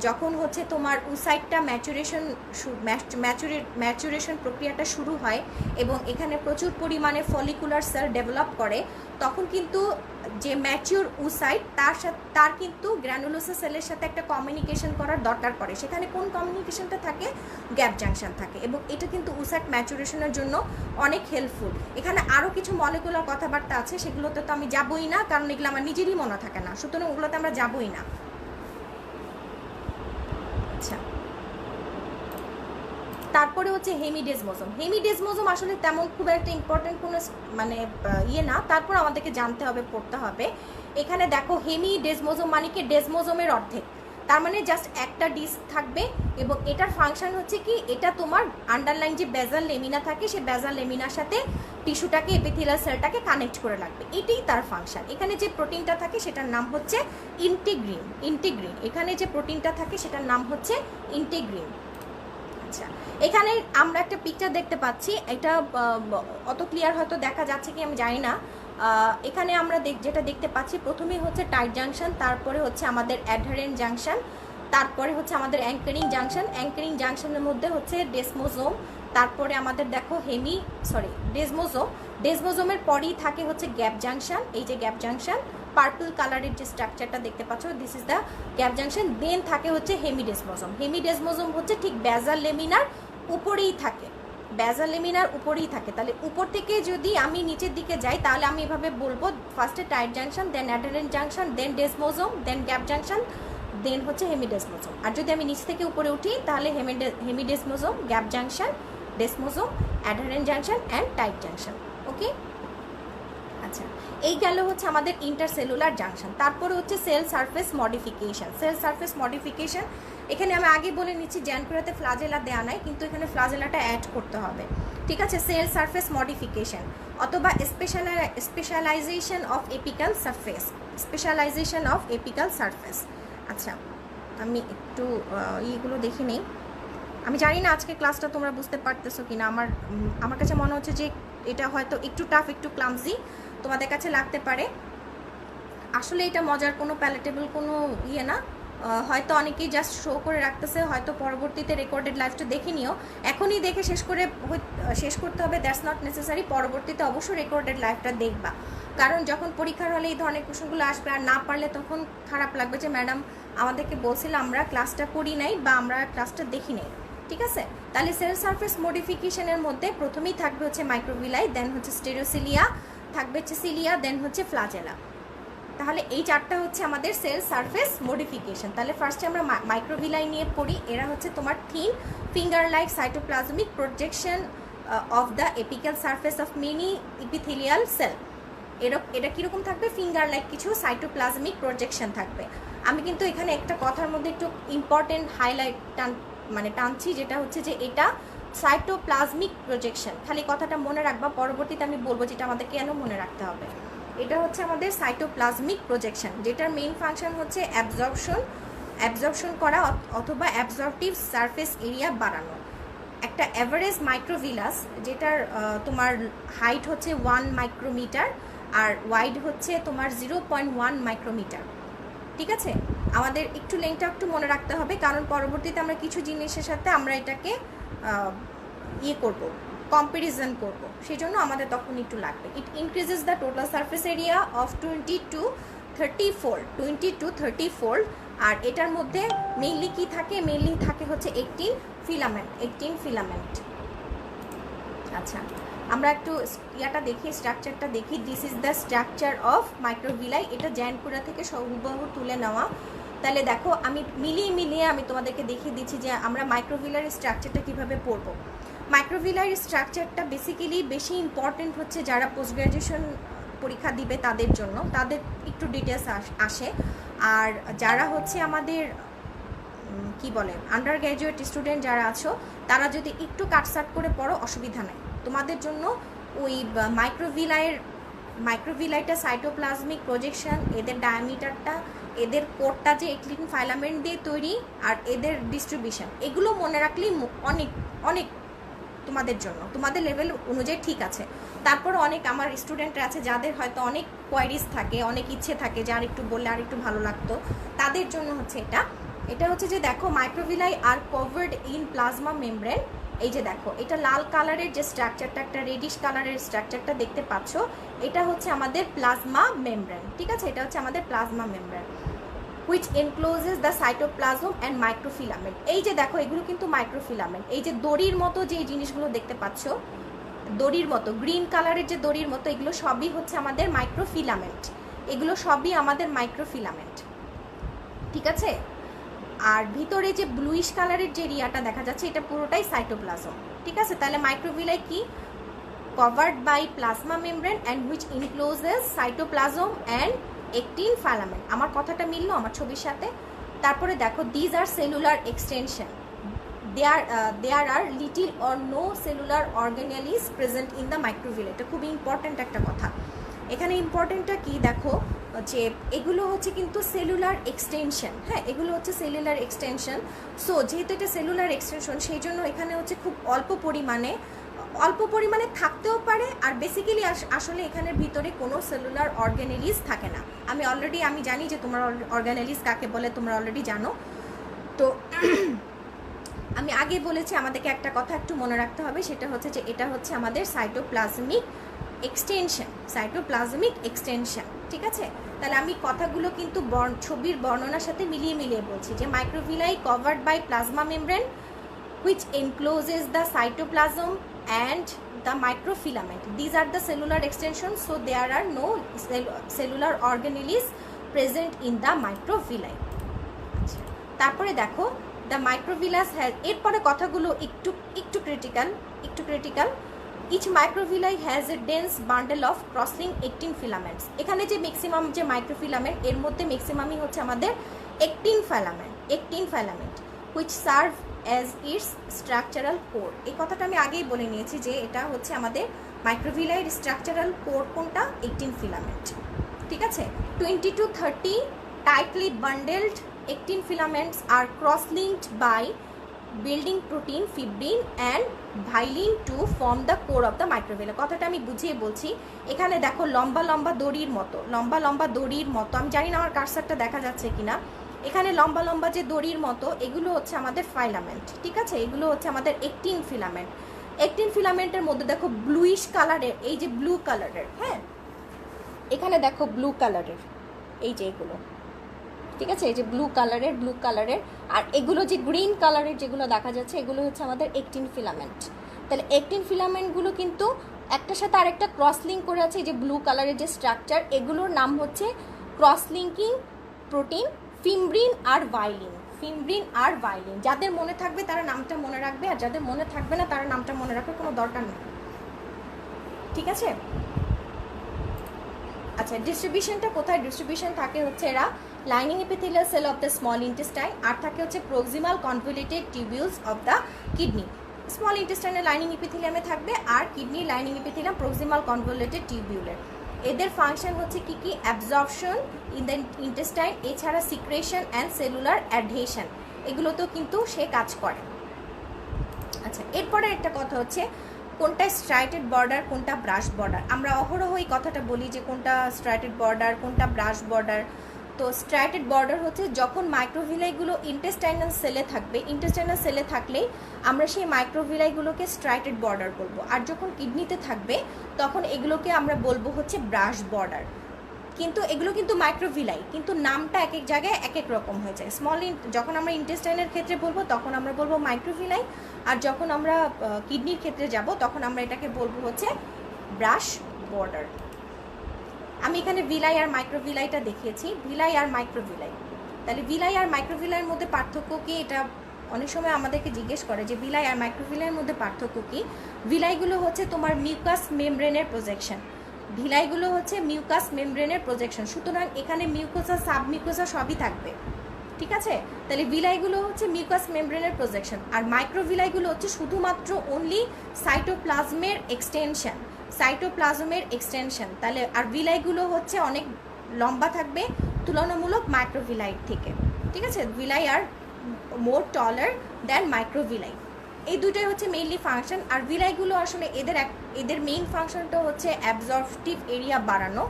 A: যখন হচ্ছে তোমার উসাইডটা ম্যাচুরেশন প্রক্রিয়াটা শুরু হয় এবং এখানে প্রচুর পরিমাণে ফলিকুলার সেল ডেভেলপ করে, তখন কিন্তু যে ম্যাচিওর উসাইড তার কিন্তু গ্র্যানুলোসা সেলের সাথে একটা কমিউনিকেশন করার দরকার পড়ে। সেখানে কোন কমিউনিকেশনটা থাকে? গ্যাপ জাংশন থাকে, এবং এটা কিন্তু উসাইড ম্যাচুরেশনের জন্য অনেক হেল্পফুল। এখানে আরও কিছু মলিকুলার কথাবার্তা আছে, সেগুলোতে তো আমি যাবই না, কারণ এগুলো আমার নিজেরই মনে থাকে না, সুতরাং ওগুলোতে আমরা যাবই না। আচ্ছা, তারপরে হচ্ছে হেমিডেজমোজোম। হেমিডেজমোজোম আসলে তেমন খুব একটা ইম্পর্টেন্ট কোনো মানে ইয়ে না, তারপর আমাদেরকে জানতে হবে, পড়তে হবে। এখানে দেখো, হেমিডেজমোজোম মানে কি? ডেজমোজোমের অর্ধেক, তার মানে জাস্ট একটা ডিস্ক থাকবে, এবং এটার ফাংশন হচ্ছে কি, এটা তোমার আন্ডারলাইন যে বেজাল লেমিনা থাকে, সেই বেজাল লেমিনার সাথে টিস্যুটাকে, এপিথেলিয়াল সেলটাকে কানেক্ট করে রাখবে, এটাই তার ফাংশন। এখানে যে প্রোটিনটা থাকে সেটার নাম হচ্ছে ইন্টিগ্রিন। ইন্টিগ্রিন, এখানে যে প্রোটিনটা থাকে সেটার নাম হচ্ছে ইন্টিগ্রিন। আচ্ছা, এখানে আমরা একটা পিকচার দেখতে পাচ্ছি, এটা অত ক্লিয়ার হয়তো দেখা যাচ্ছে কি আমি জানি না। এখানে আমরা যেটা দেখতে পাচ্ছি, প্রথমেই হচ্ছে টাইট জাংশন, তারপরে হচ্ছে আমাদের অ্যাডহারেন্ট জাংশন, তারপরে হচ্ছে আমাদের অ্যাঙ্কারিং জাংশন। অ্যাঙ্কারিং জাংশনের মধ্যে হচ্ছে ডেসমোজোম, তারপরে আমাদের দেখো ডেসমোজোম। ডেসমোজোমের পরেই থাকে হচ্ছে গ্যাপ জাংশন, এই যে গ্যাপ জাংশন, পার্পল কালারের যে স্ট্রাকচারটা দেখতে পাচ্ছ, this is the gap junction. Then থাকে হচ্ছে হেমিডেসমোজোম। হেমিডেসমোজোম হচ্ছে ঠিক বেজাল লেমিনার উপরেই থাকে, বেজাল লেমিনার উপরেই থাকে। তাহলে উপর থেকে যদি আমি নিচের দিকে যাই, তাহলে আমি এভাবে বলবো, ফার্স্টে টাইট জাংশন, দেন অ্যাডারেন্ট জাংশন, দেন ডেসমোজোম, দেন গ্যাপ জাংশন, দেন হচ্ছে হেমিডেসমোজোম। আর যদি আমি নিচ থেকে উপরে উঠি, তাহলে hemidesmosome, gap junction, desmosome, adherent junction and tight junction. Okay, আচ্ছা, এই গেল হচ্ছে আমাদের ইন্টারসেলুলার জাংশন। তারপরে হচ্ছে cell surface modification. Cell surface modification, এখানে আমি আগে বলে নিচ্ছি, জ্যানকুরাতে ফ্লাজেলা দেওয়া নাই, কিন্তু এখানে ফ্লাজেলাটা অ্যাড করতে হবে, ঠিক আছে? সেল সারফেস মডিফিকেশন অথবা specialization of apical surface, specialization of apical surface. আচ্ছা, আমি একটু ইয়েগুলো দেখে নিই। আমি জানি না আজকে ক্লাসটা তোমরা বুঝতে পারতেছো কিনা, আমার কাছে মনে হচ্ছে যে এটা হয়তো একটু টাফ, একটু ক্লামজি তোমাদের কাছে লাগতে পারে। আসলে এটা মজার কোনো প্যালেটেবল কোনো ইয়ে না, হয়তো অনেকেই জাস্ট শো করে রাখতেছে, হয়তো পরবর্তীতে রেকর্ডেড লাইভটা দেখে নিও। এখনই দেখে শেষ করতে হবে দ্যাটস নট নেসেসারি, পরবর্তীতে অবশ্যই রেকর্ডেড লাইভটা দেখবা, কারণ যখন পরীক্ষার হলে এই ধরনের কোশ্চেনগুলো আসবে আর না পারলে তখন খারাপ লাগবে যে ম্যাডাম আমাদেরকে বলছিল আমরা ক্লাসটা করি নাই বা আমরা ক্লাসটা দেখি নাই, ঠিক আছে? তাহলে সেল সারফেস মডিফিকেশনের মধ্যে প্রথমেই থাকবে হচ্ছে মাইক্রোভিলাই, দেন হচ্ছে স্টেরোসিলিয়া, থাকবে হচ্ছে সিলিয়া, দেন হচ্ছে ফ্লাজেলা। তাহলে এই চারটা হচ্ছে আমাদের সেল সারফেস মডিফিকেশন। তাহলে ফার্স্টে আমরা মাইক্রোভিলাই নিয়ে পড়ি। এরা হচ্ছে তোমার thin finger like cytoplasmic projection of the apical surface of many epithelial cell. এটা কীরকম থাকবে? ফিঙ্গার লাইক কিছু সাইটোপ্লাজমিক প্রজেকশন থাকবে। আমি কিন্তু এখানে একটা কথার মধ্যে একটু ইম্পর্টেন্ট হাইলাইট টানছি, যেটা হচ্ছে যে এটা সাইটোপ্লাজমিক প্রজেকশন। খালি কথাটা মনে রাখবা, পরবর্তীতে আমি বলবো যেটা আমাদের কেন মনে রাখতে হবে। এটা হচ্ছে আমাদের সাইটোপ্লাজমিক প্রজেকশন, যেটার মেইন ফাংশন হচ্ছে অ্যাবজর্পশন করা অথবা অ্যাবজর্পটিভ সারফেস এরিয়া বাড়ানো। একটা অ্যাভারেজ মাইক্রোভিলাস, যেটার তোমার হাইট হচ্ছে 1 মাইক্রোমিটার আর ওয়াইড হচ্ছে তোমার 0.1 মাইক্রোমিটার। ঠিক আছে, আমাদের একটু লেংথটা একটু মনে রাখতে হবে, কারণ পরবর্তীতে আমরা কিছু জিনিসের সাথে আমরা এটাকে করব, কম্প্যারিজন করব, সেই জন্য আমাদের তখন একটু লাগবে। It increases the total surface area of 20 to 30 fold। আর এটার মধ্যে মেইনলি কি থাকে? মেইনলি থাকে হচ্ছে 18 ফিলামেন্ট। আচ্ছা, আমরা একটু স্ট্রাকচারটা দেখি। This is the structure of microvilli. এটা জ্যানপুরা থেকে হুবহু তুলে নেওয়া। তাহলে দেখো, আমি মিলিয়ে আমি তোমাদেরকে দেখিয়ে দিচ্ছি যে আমরা মাইক্রোভিলার স্ট্রাকচারটা কীভাবে পড়বো। মাইক্রোভিলার স্ট্রাকচারটা বেসিক্যালি বেশি ইম্পর্টেন্ট হচ্ছে যারা পোস্ট গ্র্যাজুয়েশন পরীক্ষা দিবে তাদের জন্য, তাদের একটু ডিটেলস আসে। আর যারা হচ্ছে আমাদের কি বলে আন্ডার গ্র্যাজুয়েট স্টুডেন্ট যারা আছো, তারা যদি একটু কাটসাট করে পড়ো অসুবিধা নেই, তোমাদের জন্য ওই মাইক্রোভিলাইটা সাইটোপ্লাজমিক প্রজেকশন, এদের ডায়ামিটারটা, এদের কোডটা যে একটিন ফাইলামেন্ট দিয়ে তৈরি, আর এদের ডিস্ট্রিবিউশন, এগুলো মনে রাখলেই অনেক তোমাদের জন্য, তোমাদের লেভেল অনুযায়ী ঠিক আছে। তারপর অনেক আমার স্টুডেন্টরা আছে যাদের হয়তো অনেক কোয়ারিজ থাকে, অনেক ইচ্ছে থাকে যে আর একটু বললে আর একটু ভালো লাগতো, তাদের জন্য হচ্ছে এটা হচ্ছে যে দেখো, microvilli are covered in plasma membrane. এই যে দেখো, এটা লাল কালারের যে স্ট্রাকচারটা, একটা রেডিশ কালারের স্ট্রাকচারটা দেখতে পাচ্ছ, এটা হচ্ছে আমাদের প্লাজমা মেমব্রেন। ঠিক আছে, এটা হচ্ছে আমাদের plasma membrane which encloses the cytoplasm and microfilament। এই যে দেখো, এগুলো কিন্তু মাইক্রোফিলামেন্ট। এই যে দড়ির মতো যে জিনিসগুলো দেখতে পাচ্ছ, দড়ির মতো গ্রিন কালারের যে দড়ির মতো, এগুলো সবই হচ্ছে আমাদের মাইক্রোফিলামেন্ট। এগুলো সবই আমাদের মাইক্রোফিলামেন্ট। ঠিক আছে, আর ভিতরে যে ব্লুইশ কালারের যে এরিয়াটা দেখা যাচ্ছে, এটা পুরোটাই সাইটোপ্লাজম। ঠিক আছে, তাহলে মাইক্রোভিলাই কি? covered by plasma membrane and which encloses cytoplasm and actin filament। আমার কথাটা মিললো আমার ছবির সাথে? তারপরে দেখো, these are cellular extension, there are little or no cellular organelles present in the microvilli। এটা খুবই ইম্পর্ট্যান্ট একটা কথা। এখানে ইম্পর্টেন্টটা কি দেখো, যে এগুলো হচ্ছে কিন্তু সেলুলার এক্সটেনশন। হ্যাঁ, এগুলো হচ্ছে সেলুলার এক্সটেনশন। সো যেহেতু এটা সেলুলার এক্সটেনশন, সেই জন্য এখানে হচ্ছে খুব অল্প পরিমাণে থাকতেও পারে। আর বেসিক্যালি আসলে এখানের ভিতরে কোনো সেলুলার অর্গানেলিস থাকে না। আমি জানি যে তোমরা অর্গানেলিস কাকে বলে তোমরা অলরেডি জানো। তো আমি আগে বলেছি, আমাদেরকে একটা কথা একটু মনে রাখতে হবে, সেটা হচ্ছে যে এটা হচ্ছে আমাদের সাইটোপ্লাজমিক এক্সটেনশন। ঠিক আছে, তাহলে আমি কথাগুলো কিন্তু ছবির বর্ণনার সাথে মিলিয়ে বলছি যে microvilli covered by plasma membrane which encloses the cytoplasm and the microfilament. These are the cellular extensions, so there are no cellular organelles present in the microvilli। তারপরে দেখো, the microvillus has, এরপরে কথাগুলো একটু critical. Each microvilli has a dense bundle of cross-linked actin filaments। এখানে যে maximum যে microfilament, এর মধ্যে ম্যাক্সিমামই হচ্ছে আমাদের actin filament which serve as its structural core। এই কথাটা আমি আগেই বলে নিয়েছি যে এটা হচ্ছে আমাদের মাইক্রোভিলাইয়ের স্ট্রাকচারাল কোর কোনটা? 18 ফিলামেন্ট। ঠিক আছে, 20 to 30 tightly bundled actin filaments are cross-linked by building protein fibrin and myelin to form the core of the microvilli। কথাটা আমি বুঝিয়ে বলছি। এখানে দেখো, লম্বা দড়ির মতো, আমি জানি না আমার কার্সারটা দেখা যাচ্ছে কিনা, এখানে লম্বা যে দড়ির মতো, এগুলো হচ্ছে আমাদের ফাইলামেন্ট। ঠিক আছে, এগুলো হচ্ছে আমাদের একটিন ফিলামেন্টের মধ্যে দেখো ব্লুইশ কালারের, এই যে ব্লু কালারের, হ্যাঁ এখানে দেখো ব্লু কালারের, এই যে এগুলো ঠিক আছে, এই যে ব্লু কালারের, আর এগুলো যে গ্রিন কালারের যেগুলো দেখা যাচ্ছে এগুলো হচ্ছে আমাদের একটিন ফিলামেন্ট। তাহলে একটিন ফিলামেন্টগুলো কিন্তু একটার সাথে আরেকটা ক্রস লিঙ্ক করে আছে। এই যে ব্লু কালারের যে স্ট্রাকচার, এগুলোর নাম হচ্ছে ক্রস লিঙ্কিং প্রোটিন ফিমব্রিন আর ভাইলিন। যাদের মনে থাকবে তারা নামটা মনে রাখবে, আর যাদের মনে থাকবে না তারা নামটা মনে রাখার কোনো দরকার নেই, ঠিক আছে। আচ্ছা, ডিস্ট্রিবিউশনটা কোথায়? ডিস্ট্রিবিউশন থাকে হচ্ছে এরা lining epithelial cell of the small intestine, আর থাকে হচ্ছে proximal convoluted tubules of the kidney. Small ইন্টেস্টাইনের লাইনিং এপিথেলিয়ামে থাকবে, আর kidney lining epithelium proximal convoluted টিউবিউলের। এদের ফাংশন হচ্ছে কি কি? অ্যাবজর্পশন ইন দ্য ইন্টেস্টাইন, এছাড়া সিক্রেশন অ্যান্ড সেলুলার অ্যাডহেশন, এগুলোতেও কিন্তু সে কাজ করে। আচ্ছা, এরপরে একটা কথা হচ্ছে কোনটা স্ট্রাইটেড বর্ডার, কোনটা ব্রাশ বর্ডার। আমরা অহরহ এই কথাটা বলি যে কোনটা স্ট্রাইটেড বর্ডার, কোনটা ব্রাশ বর্ডার। তো স্ট্রাইটেড বর্ডার হচ্ছে যখন মাইক্রোভিলাইগুলো ইন্টেস্টাইনাল সেলে থাকলেই আমরা সেই মাইক্রোভিলাইগুলোকে স্ট্রাইটেড বর্ডার বলবো, আর যখন কিডনিতে থাকবে তখন এগুলোকে আমরা বলবো হচ্ছে ব্রাশ বর্ডার। কিন্তু এগুলো কিন্তু মাইক্রোভিলাই, কিন্তু নামটা এক এক জায়গায় এক এক রকম হয়ে যায়। যখন আমরা ইন্টেস্টাইনের ক্ষেত্রে বলবো তখন আমরা বলবো মাইক্রোভিলাই, আর যখন আমরা কিডনির ক্ষেত্রে যাব তখন আমরা এটাকে বলবো হচ্ছে ব্রাশ বর্ডার। আমি এখানে ভিলাই আর মাইক্রোভিলাইটা দেখিয়েছি, ভিলাই আর মাইক্রোভিলাই। তাহলে ভিলাই আর মাইক্রোভিলাইয়ের মধ্যে পার্থক্য কি? এটা অনেক সময় আমাদেরকে জিজ্ঞেস করে যে ভিলাই আর মাইক্রোভিলাইয়ের মধ্যে পার্থক্য কি। ভিলাইগুলো হচ্ছে তোমার মিউকাস মেমব্রেনের প্রজেকশন, ভিলাইগুলো হচ্ছে মিউকাস মেমব্রেনের প্রজেকশন, সুতরাং এখানে মিউকোসা সাবমিউকোসা সবই থাকবে, ঠিক আছে। তাহলে ভিলাইগুলো হচ্ছে মিউকাস মেমব্রেনের প্রজেকশন, আর মাইক্রোভিলাইগুলো হচ্ছে শুধুমাত্র অনলি সাইটোপ্লাজমের এক্সটেনশন। তাহলে আর ভিলাইগুলো হচ্ছে অনেক লম্বা থাকবে তুলনামূলক মাইক্রোভিলাই থেকে, ঠিক আছে। ভিলাই আর মোর টলার দ্যান মাইক্রোভিলাই, এই দুটোই হচ্ছে মেইনলি ফাংশন। আর ভিলাইগুলো আসলে এদের মেইন ফাংশনটা হচ্ছে অ্যাবজর্পটিভ এরিয়া বাড়ানো,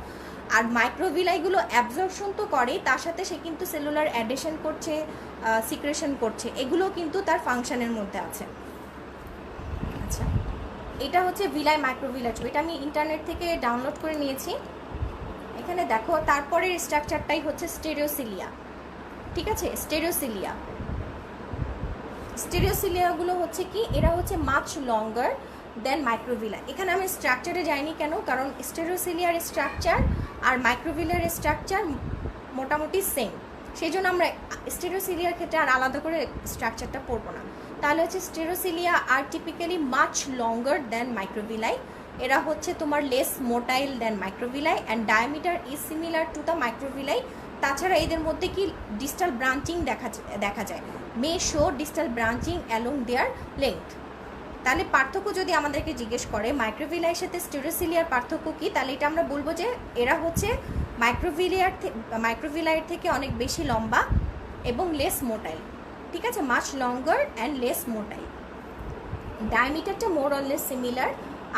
A: আর মাইক্রোভিলাইগুলো অ্যাবজর্পশন তো করে, তার সাথে সে কিন্তু সেলুলার অ্যাডেশন করছে, সিক্রেশন করছে, এগুলো কিন্তু তার ফাংশনের মধ্যে আছে। আচ্ছা, এটা হচ্ছে ভিলাই মাইক্রোভিলাই, এটা আমি ইন্টারনেট থেকে ডাউনলোড করে নিয়েছি। এখানে দেখো তারপরের স্ট্রাকচারটাই হচ্ছে স্টেরিওসিলিয়া, ঠিক আছে। স্টেরিওসিলিয়াগুলো হচ্ছে কি? এরা হচ্ছে মাচ লঙ্গার দেন মাইক্রোভিলাই। এখানে আমি স্ট্রাকচারে যাইনি কেন? কারণ স্টেরিওসিলিয়ার স্ট্রাকচার আর মাইক্রোভিলার স্ট্রাকচার মোটামুটি সেম, সেই জন্য আমরা স্টেরিওসিলিয়ার ক্ষেত্রে আর আলাদা করে স্ট্রাকচারটা পড়বো না। তাহলে হচ্ছে stereocilia are typically much longer than microvilli. এরা হচ্ছে তোমার less motile than microvilli and diameter is similar to the microvilli. তাছাড়া এদের মধ্যে কি ডিস্টাল ব্রাঞ্চিং দেখা যায়, may show distal branching along their length. তাহলে পার্থক্য যদি আমাদেরকে জিজ্ঞেস করে মাইক্রোভিলাইয়ের সাথে স্টেরিওসিলিয়ার পার্থক্য কি, তাহলে এটা আমরা বলবো যে এরা হচ্ছে মাইক্রোভিলাইয়ের থেকে অনেক বেশি লম্বা এবং লেস মোটাইল, ঠিক আছে। Much longer and less motile, ডায়ামিটারটা মোর অর লেস সিমিলার,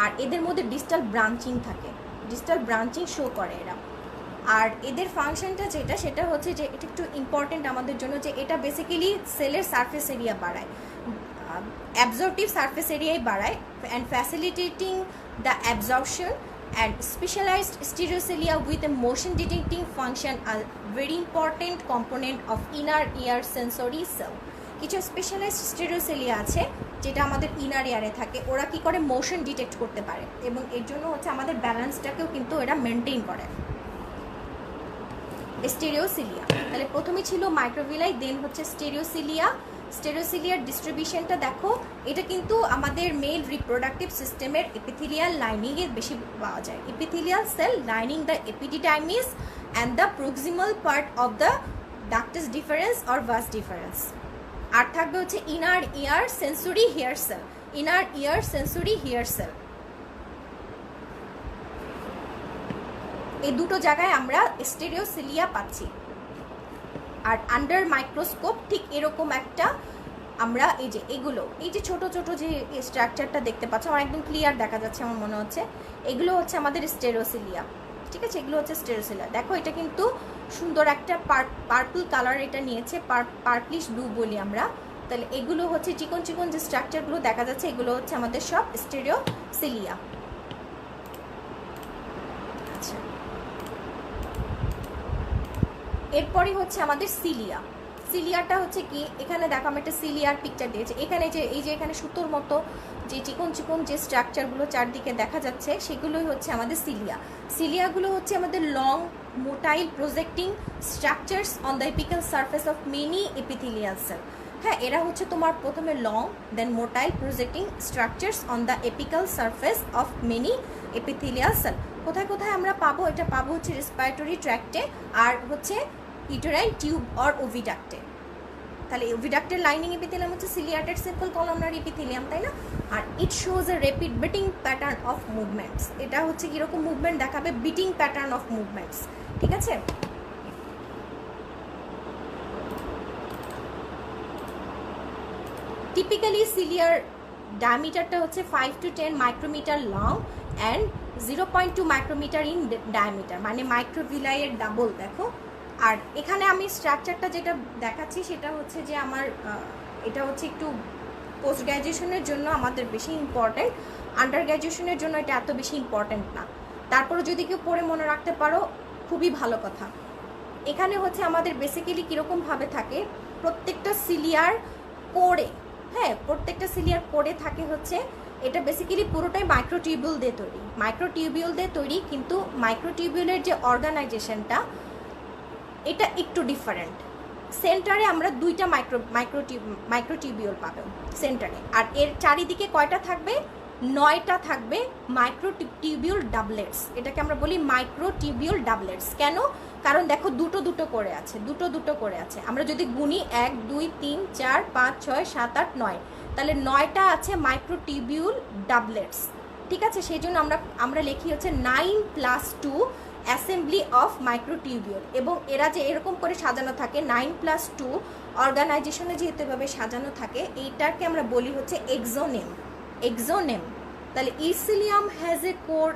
A: আর এদের মধ্যে ডিস্টাল ব্রাঞ্চিং থাকে, ডিস্টাল ব্রাঞ্চিং শো করে এরা। আর এদের ফাংশনটা সেটা হচ্ছে যে এটা একটু ইম্পর্টেন্ট আমাদের জন্য, যে এটা বেসিক্যালি সেলের সারফেস এরিয়া বাড়ায়, অ্যাবজর্পটিভ সারফেস এরিয়াই বাড়ায়, and facilitating the absorption and specialized stereocilia with a motion detecting function are very important component of inner ear sensory cell. কিছু স্পেশালাইজড স্টেরিওসিলিয়া আছে যেটা আমাদের ইনার ইয়ারে থাকে, ওরা কি করে? মোশন ডিটেক্ট করতে পারে, এবং এর জন্য হচ্ছে আমাদের ব্যালেন্সটাকেও কিন্তু এরা মেনটেন করে। স্টেরিওসিলিয়া, তাহলে প্রথমে ছিল মাইক্রোভিলাই, দেন হচ্ছে স্টেরিওসিলিয়ার ডিস্ট্রিবিউশনটা দেখো, এটা কিন্তু আমাদের মেল রিপ্রোডাক্টিভ সিস্টেমের এপিথেলিয়াল লাইনিংয়ে বেশি পাওয়া যায়। Epithelial cell lining the epididymis and the proximal part of the ductus deferens or vas deferens. আর থাকবে হচ্ছে inner ear sensory hair cell. এই দুটো জায়গায় আমরা স্টেরিওসিলিয়া পাচ্ছি। আর আন্ডার মাইক্রোস্কোপ ঠিক এরকম একটা আমরা এই যে ছোট ছোট যে স্ট্রাকচারটা দেখতে পাচ্ছ, আমার একদম ক্লিয়ার দেখা যাচ্ছে আমার মনে হচ্ছে, এগুলো হচ্ছে আমাদের স্টেরিওসিলিয়া, ঠিক আছে। এগুলো হচ্ছে স্টেরিওসিলিয়া। দেখো এটা কিন্তু সুন্দর একটা পার্পল কালার এটা নিয়েছে, পার্পলিশ ব্লু বলি আমরা। তাহলে এগুলো হচ্ছে চিকন চিকন যে স্ট্রাকচারগুলো দেখা যাচ্ছে, এগুলো হচ্ছে আমাদের সব স্টেরিওসিলিয়া। আচ্ছা, এরপরে হচ্ছে আমাদের সিলিয়া। সিলিয়াটা হচ্ছে কি, এখানে দেখো আমি একটা সিলিয়ার পিকচার দিয়েছি। এখানে যে এই যে এখানে সুতোর মতো যে চিকন চিকন যে স্ট্রাকচারগুলো চারদিকে দেখা যাচ্ছে সেগুলোই হচ্ছে আমাদের সিলিয়া। সিলিয়াগুলো হচ্ছে আমাদের long motile projecting structures on the apical surface of many epithelial cell. হ্যাঁ, এরা হচ্ছে তোমার প্রথমে long then motile projecting structures on the apical surface of many epithelial cell. কোথায় কোথায় আমরা পাবো? এটা পাবো হচ্ছে রেসপিরেটরি ট্র্যাক্টে আর হচ্ছে ইউটেরাইন টিউব অর ওভিডাক্টে। তাহলে ওভিডাক্টের লাইনিং এপিথেলিয়াম হচ্ছে সিলিয়াটেড সিম্পল কলামনার এপিথেলিয়াম, তাই না? আর it shows a rapid beating pattern of movements. এটা হচ্ছে কীরকম মুভমেন্ট দেখাবে? বিটিং প্যাটার্ন অফ মুভমেন্টস, ঠিক আছে? টিপিক্যালি সিলিয়ার ডায়ামিটারটা হচ্ছে 5 to 10 micrometer long and 0.2 micrometer in diameter, মানে মাইক্রোভিলাইয়ের ডাবল। দেখো, আর এখানে আমি স্ট্রাকচারটা যেটা দেখাচ্ছি সেটা হচ্ছে যে আমার এটা হচ্ছে একটু পোস্ট গ্র্যাজুয়েশনের জন্য আমাদের বেশি ইম্পর্ট্যান্ট, আন্ডার গ্র্যাজুয়েশনের জন্য এটা এত বেশি ইম্পর্ট্যান্ট না। তারপরে যদি কেউ পড়ে মনে রাখতে পারো খুবই ভালো কথা। এখানে হচ্ছে আমাদের বেসিক্যালি কীরকমভাবে থাকে, প্রত্যেকটা সিলিয়ার কোরে, হ্যাঁ প্রত্যেকটা সিলিয়ার কোরে থাকে হচ্ছে, এটা বেসিক্যালি পুরোটাই মাইক্রোটিউবিউল দিয়ে তৈরি, মাইক্রোটিউবিউল দিয়ে তৈরি, কিন্তু মাইক্রোটিউবিউলের যে অর্গানাইজেশনটা এটা একটু ডিফারেন্ট। সেন্টারে আমরা দুইটা মাইক্রোটিউবিউল পাবো সেন্টারে, আর এর চারিদিকে কয়টা থাকবে? 9টা থাকবে মাইক্রোটিউবিউল ডাবলেটস। এটাকে আমরা বলি মাইক্রোটিউবিউল ডাবলেটস। কেন? কারণ দেখো দুটো দুটো করে আছে, দুটো দুটো করে আছে। আমরা যদি গুনি 1 2 3 4 5 6 7 8 9, তাহলে 9টা আছে মাইক্রোটিউবিউল ডাবলেটস, ঠিক আছে? সেই জন্য আমরা লিখি হচ্ছে 9+2 অ্যাসেম্বলি অফ মাইক্রোটিউবিউল। এবং এরা যে এরকম করে সাজানো থাকে 9+2 অর্গানাইজেশনে যেহেতু এভাবে সাজানো থাকে, এইটাকে আমরা বলি হচ্ছে এক্সোনেম। এক্সোনেম। তাহলে a cilium has a core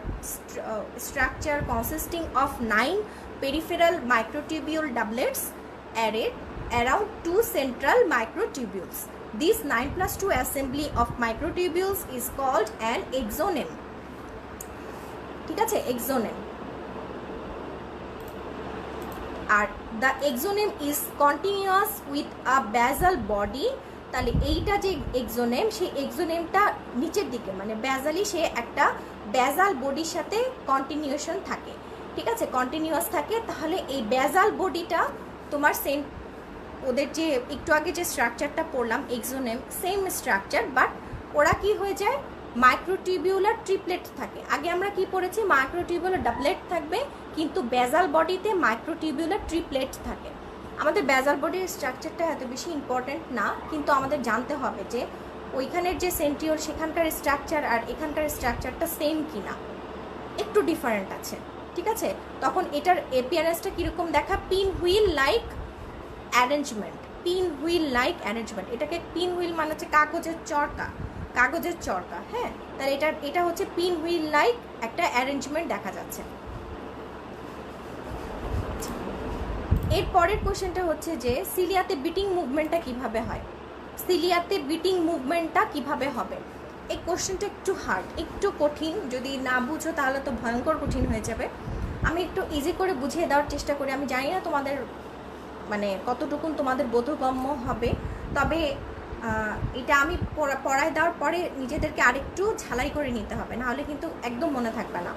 A: structure consisting of 9 peripheral microtubule doublets arrayed around 2 central microtubules. This 9+2 assembly of microtubules is called an exonem. ঠিক আছে, exonem. R the exonem is continuous with a basal body. তাহলে এইটা যে এক্সোনেম, সেই এক্সোনেমটা নিচের দিকে মানে ব্যাজালি, সে একটা ব্যাজাল বডির সাথে কন্টিনিউশন থাকে, ঠিক আছে, কন্টিনিউয়াস থাকে। তাহলে এই ব্যাজাল বডিটা তোমার ওদের যে একটু আগে যে স্ট্রাকচারটা পড়লাম এক্সোনেম, সেম স্ট্রাকচার, বাট ওরা কি হয়ে যায়? মাইক্রোটিউবিউলার ট্রিপলেট থাকে। আগে আমরা কি পড়েছি? মাইক্রোটিউবিউলার ডাবলেট থাকবে, কিন্তু ব্যাজাল বডিতে মাইক্রোটিউবিউলার ট্রিপলেট থাকে। আমাদের ব্যাজাল বডির স্ট্রাকচারটা এত বেশি ইম্পর্ট্যান্ট না, কিন্তু আমাদের জানতে হবে যে ওইখানের যে সেন্ট্রিওল সেখানকার স্ট্রাকচার আর এখানকার স্ট্রাকচারটা সেম কিনা, একটু ডিফারেন্ট আছে, ঠিক আছে? তখন এটার অ্যাপিয়ারেন্সটা কীরকম দেখা? Pin wheel like arrangement, pin wheel like arrangement. এটাকে পিন হুইল মানে হচ্ছে কাগজের চরকা, কাগজের চরকা, হ্যাঁ। তাহলে এটা হচ্ছে পিন হুইল লাইক একটা অ্যারেঞ্জমেন্ট দেখা যাচ্ছে। এর পরের কোশ্চেনটা হচ্ছে যে সিলিয়াতে বিটিং মুভমেন্টটা কিভাবে হয়? সিলিয়াতে বিটিং মুভমেন্টটা কিভাবে হবে? এই কোশ্চেনটা একটু হার্ড, একটু কঠিন। যদি না বুঝো তাহলে তো ভয়ঙ্কর কঠিন হয়ে যাবে। আমি একটু ইজি করে বুঝিয়ে দেওয়ার চেষ্টা করি। আমি জানি না তোমাদের মানে কতটুকুন তোমাদের বোধগম্য হবে, তবে এটা আমি পড়ায় দেওয়ার পরে নিজেদেরকে আরেকটু ঝালাই করে নিতে হবে, নাহলে কিন্তু একদম মনে থাকবে না।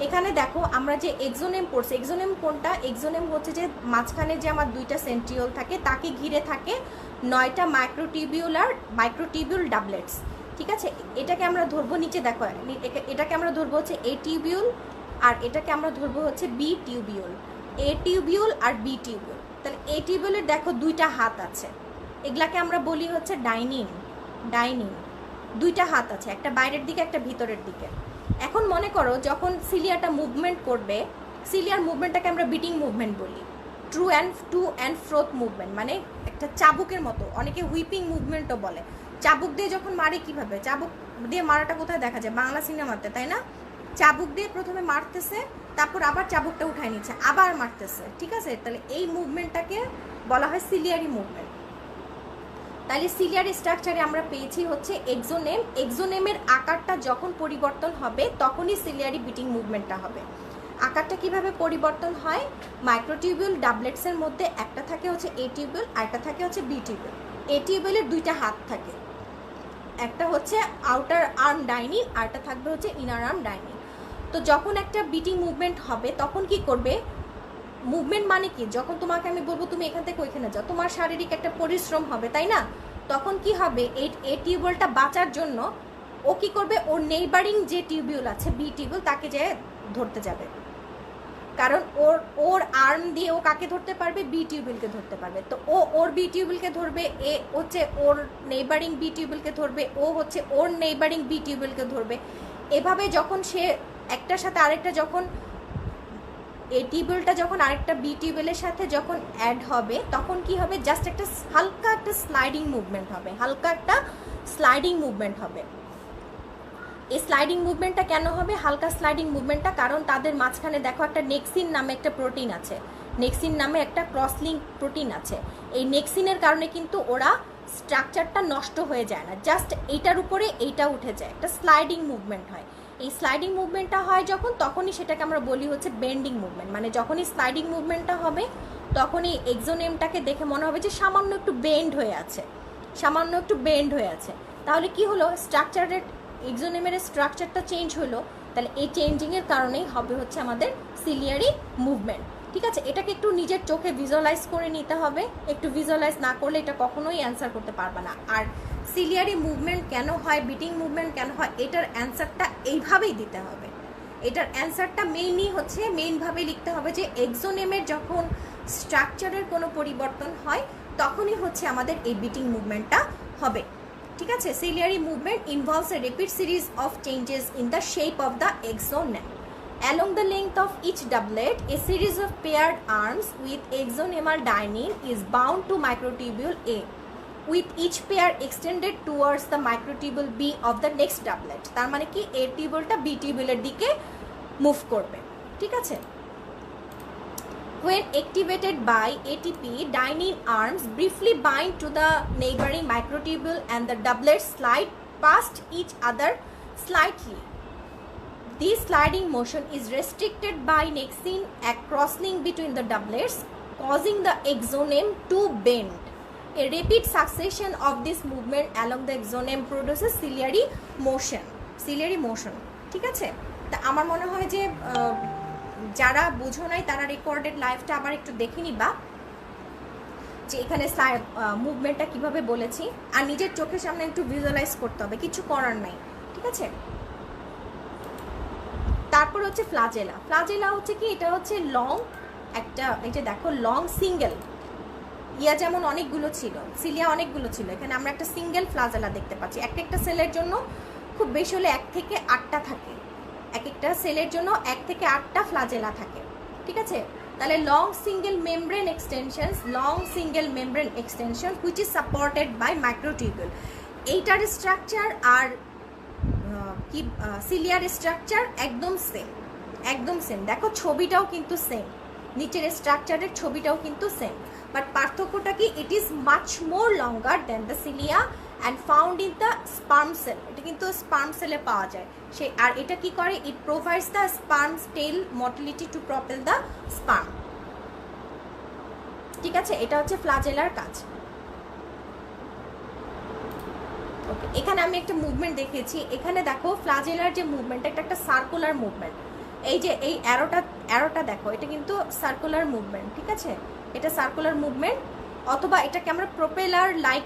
A: এখানে দেখো আমরা যে এক্সোনেম পড়ছি, এক্সোনেম কোনটা? এক্সোনেম হচ্ছে যে মাঝখানে যে আমার দুইটা সেন্ট্রিওল থাকে, তাকে ঘিরে থাকে 9টা মাইক্রোটিউবিউল ডাবলেটস, ঠিক আছে? এটাকে আমরা ধরবো, নিচে দেখো, এটাকে আমরা ধরবো হচ্ছে এ টিউবিউল, আর এটাকে আমরা ধরবো হচ্ছে বি টিউবিউল। এ টিউবিউল আর বি টিউবিউল। তাহলে এ টিউবিউলের দেখো দুইটা হাত আছে, এগুলাকে আমরা বলি হচ্ছে ডাইনিং। দুইটা হাত আছে, একটা বাইরের দিকে একটা ভিতরের দিকে। এখন মনে করো যখন সিলিয়াটা মুভমেন্ট করবে, সিলিয়ার মুভমেন্টটাকে আমরা বিটিং মুভমেন্ট বলি। টু অ্যান্ড ফ্রোথ মুভমেন্ট মানে একটা চাবুকের মতো, অনেকে হুইপিং মুভমেন্টও বলে। চাবুক দিয়ে যখন মারে, কিভাবে চাবুক দিয়ে মারাটা কোথায় দেখা যায়? বাংলা সিনেমাতে, তাই না? চাবুক দিয়ে প্রথমে মারতেছে, তারপর আবার চাবুকটা উঠায় নিচ্ছে, আবার মারতেছে, ঠিক আছে? তাহলে এই মুভমেন্টটাকে বলা হয় সিলিয়ারি মুভমেন্ট। তাহলে সিলিয়ার স্ট্রাকচারে আমরা পেয়েছি হচ্ছে এক্সোনেম। এক্সোনেমের আকারটা যখন পরিবর্তন হবে তখনই সিলিয়ারি বিটিং মুভমেন্টটা হবে। আকারটা কিভাবে পরিবর্তন হয়, মাইক্রোটিউবিউল ডাবলেটসের মধ্যে একটা থাকে হচ্ছে এ টিউবিউল, আরেকটা থাকে হচ্ছে বি টিউবিউল। এ টিউবিউলের দুইটা হাত থাকে, একটা হচ্ছে আউটার আর্ম ডাইনিং, আরটা থাকবে হচ্ছে ইনার আর্ম ডাইনিং। তো যখন একটা বিটিং মুভমেন্ট হবে তখন কি করবে, মুভমেন্ট মানে কি, যখন তোমাকে আমি বলবো তুমি এখান থেকে ওইখানে যাও, তোমার শারীরিক একটা পরিশ্রম হবে, তাই না? তখন কি হবে, এই টিউবিউলটা বাঁচার জন্য ও কি করবে, ওর নেইবারিং যে টিউবিউল আছে বি টিউবিউল তাকে যে ধরতে যাবে, কারণ ওর আর্ম দিয়ে ও কাকে ধরতে পারবে, বি টিউবিউলকে ধরতে পারবে। তো ও ওর বি টিউবিউলকে ধরবে, এ হচ্ছে ওর নেইবারিং বি টিউবিউলকে ধরবে, ও হচ্ছে ওর নেইবারিং বি টিউবিউলকে ধরবে। এভাবে যখন সে একটার সাথে আরেকটা, যখন এ টিউবিউলটা যখন আরেকটা বি টিউবিউলের সাথে যখন অ্যাড হবে তখন কি হবে, জাস্ট একটা হালকা একটা স্লাইডিং মুভমেন্ট হবে, হালকা একটা স্লাইডিং মুভমেন্ট হবে। এই স্লাইডিং মুভমেন্টটা কেন হবে, হালকা স্লাইডিং মুভমেন্টটা, কারণ তাদের মাঝখানে দেখো একটা নেক্সিন নামে একটা প্রোটিন আছে, নেক্সিন নামে একটা ক্রসলিঙ্ক প্রোটিন আছে। এই নেক্সিনের কারণে কিন্তু ওরা স্ট্রাকচারটা নষ্ট হয়ে যায় না, জাস্ট এইটার উপরে এইটা উঠে যায়, একটা স্লাইডিং মুভমেন্ট হয়। এই স্লাইডিং মুভমেন্টটা হয় যখন, তখনই সেটাকে আমরা বলি হচ্ছে বেন্ডিং মুভমেন্ট। মানে যখনই স্লাইডিং মুভমেন্টটা হবে তখনই এক্সোনেমটাকে দেখে মনে হবে যে সামান্য একটু বেন্ড হয়ে আছে, সামান্য একটু বেন্ড হয়ে আছে। তাহলে কি হলো, স্ট্রাকচারের এক্সোনেমের স্ট্রাকচারটা চেঞ্জ হলো, তাহলে এই চেঞ্জিংয়ের কারণেই হবে হচ্ছে আমাদের সিলিয়ারি মুভমেন্ট। ঠিক আছে, এটাকে একটু নিজের চোখে ভিজুয়ালাইজ করে নিতে হবে, একটু ভিজুয়ালাইজ না করলে এটা কখনোই অ্যান্সার করতে পারবে না। আর সিলিয়ারি মুভমেন্ট কেন হয়, বিটিং মুভমেন্ট কেন হয়, এটার অ্যান্সারটা এইভাবেই দিতে হবে। এটার অ্যান্সারটা মেইনভাবে লিখতে হবে যে এক্সোনেমের যখন স্ট্রাকচারের কোনো পরিবর্তন হয় তখনই হচ্ছে আমাদের এই বিটিং মুভমেন্টটা হবে। ঠিক আছে, ciliary movement involves a repeat series of changes in the shape of the exonem. Along the length of each doublet, a series of paired arms with exonemal dining is bound to microtubule A, with each pair extended towards the microtubule B of the next doublet. তার মানে কি, A টিউবিউলটা B টিউবিউলের দিকে move করবে। ঠিক আছে, when activated by ATP, dining arms briefly bind to the neighboring microtubule and the doublets slide past each other slightly. This sliding motion is restricted by nexin, a crosslink between the doublets, causing the exonem to bend. A repeat succession of this movement along the exonem produces ciliary motion. Ciliary motion. ঠিক আছে, তা আমার মনে হয় যে যারা বুঝো নাই তারা রেকর্ডেড লাইভটা আবার একটু দেখে নিবা, যে এখানে মুভমেন্টটা কিভাবে বলেছি, আর নিজের চোখের সামনে একটু ভিজুয়ালাইজ করতে হবে, কিছু করার নাই। ঠিক আছে, তারপর হচ্ছে ফ্লাজেলা। ফ্লাজেলা হচ্ছে কি, এটা হচ্ছে লং একটা, এই যে দেখো লং সিঙ্গেল, ইয়া যেমন অনেকগুলো ছিল, সিলিয়া অনেকগুলো ছিল, এখানে আমরা একটা সিঙ্গেল ফ্লাজেলা দেখতে পাচ্ছি। একটা সেলের জন্য খুব বেশি হলে 1 থেকে 8টা থাকে, এক একটা সেলের জন্য 1 থেকে 8টা ফ্লাজেলা থাকে। ঠিক আছে, তাহলে long single membrane extension which is supported by microtubule. এইটার স্ট্রাকচার আর কি সিলিয়ার স্ট্রাকচার একদম সেম। দেখো ছবিটাও কিন্তু সেম, নিচের স্ট্রাকচারের ছবিটাও কিন্তু সেম, বাট পার্থক্যটা কি, it is much more longer than the cilia and found in the sperm cell. এটা কিন্তু স্পার্ম সেলে পাওয়া যায়। আর এটা কি করে, it provides the sperm tail motility to propel the sperm. ঠিক আছে, এটা হচ্ছে ফ্লাজেলার কাজ। ওকে, এখানে আমি একটা মুভমেন্ট দেখিয়েছি, এখানে দেখো ফ্লাজেলার যে মুভমেন্ট, এটা একটা সার্কুলার মুভমেন্ট। এই যে এই অ্যারোটা দেখো, এটা কিন্তু সার্কুলার মুভমেন্ট। ঠিক আছে, এটা সার্কুলার মুভমেন্ট, অথবা এটাকে আমরা প্রোপেলার লাইক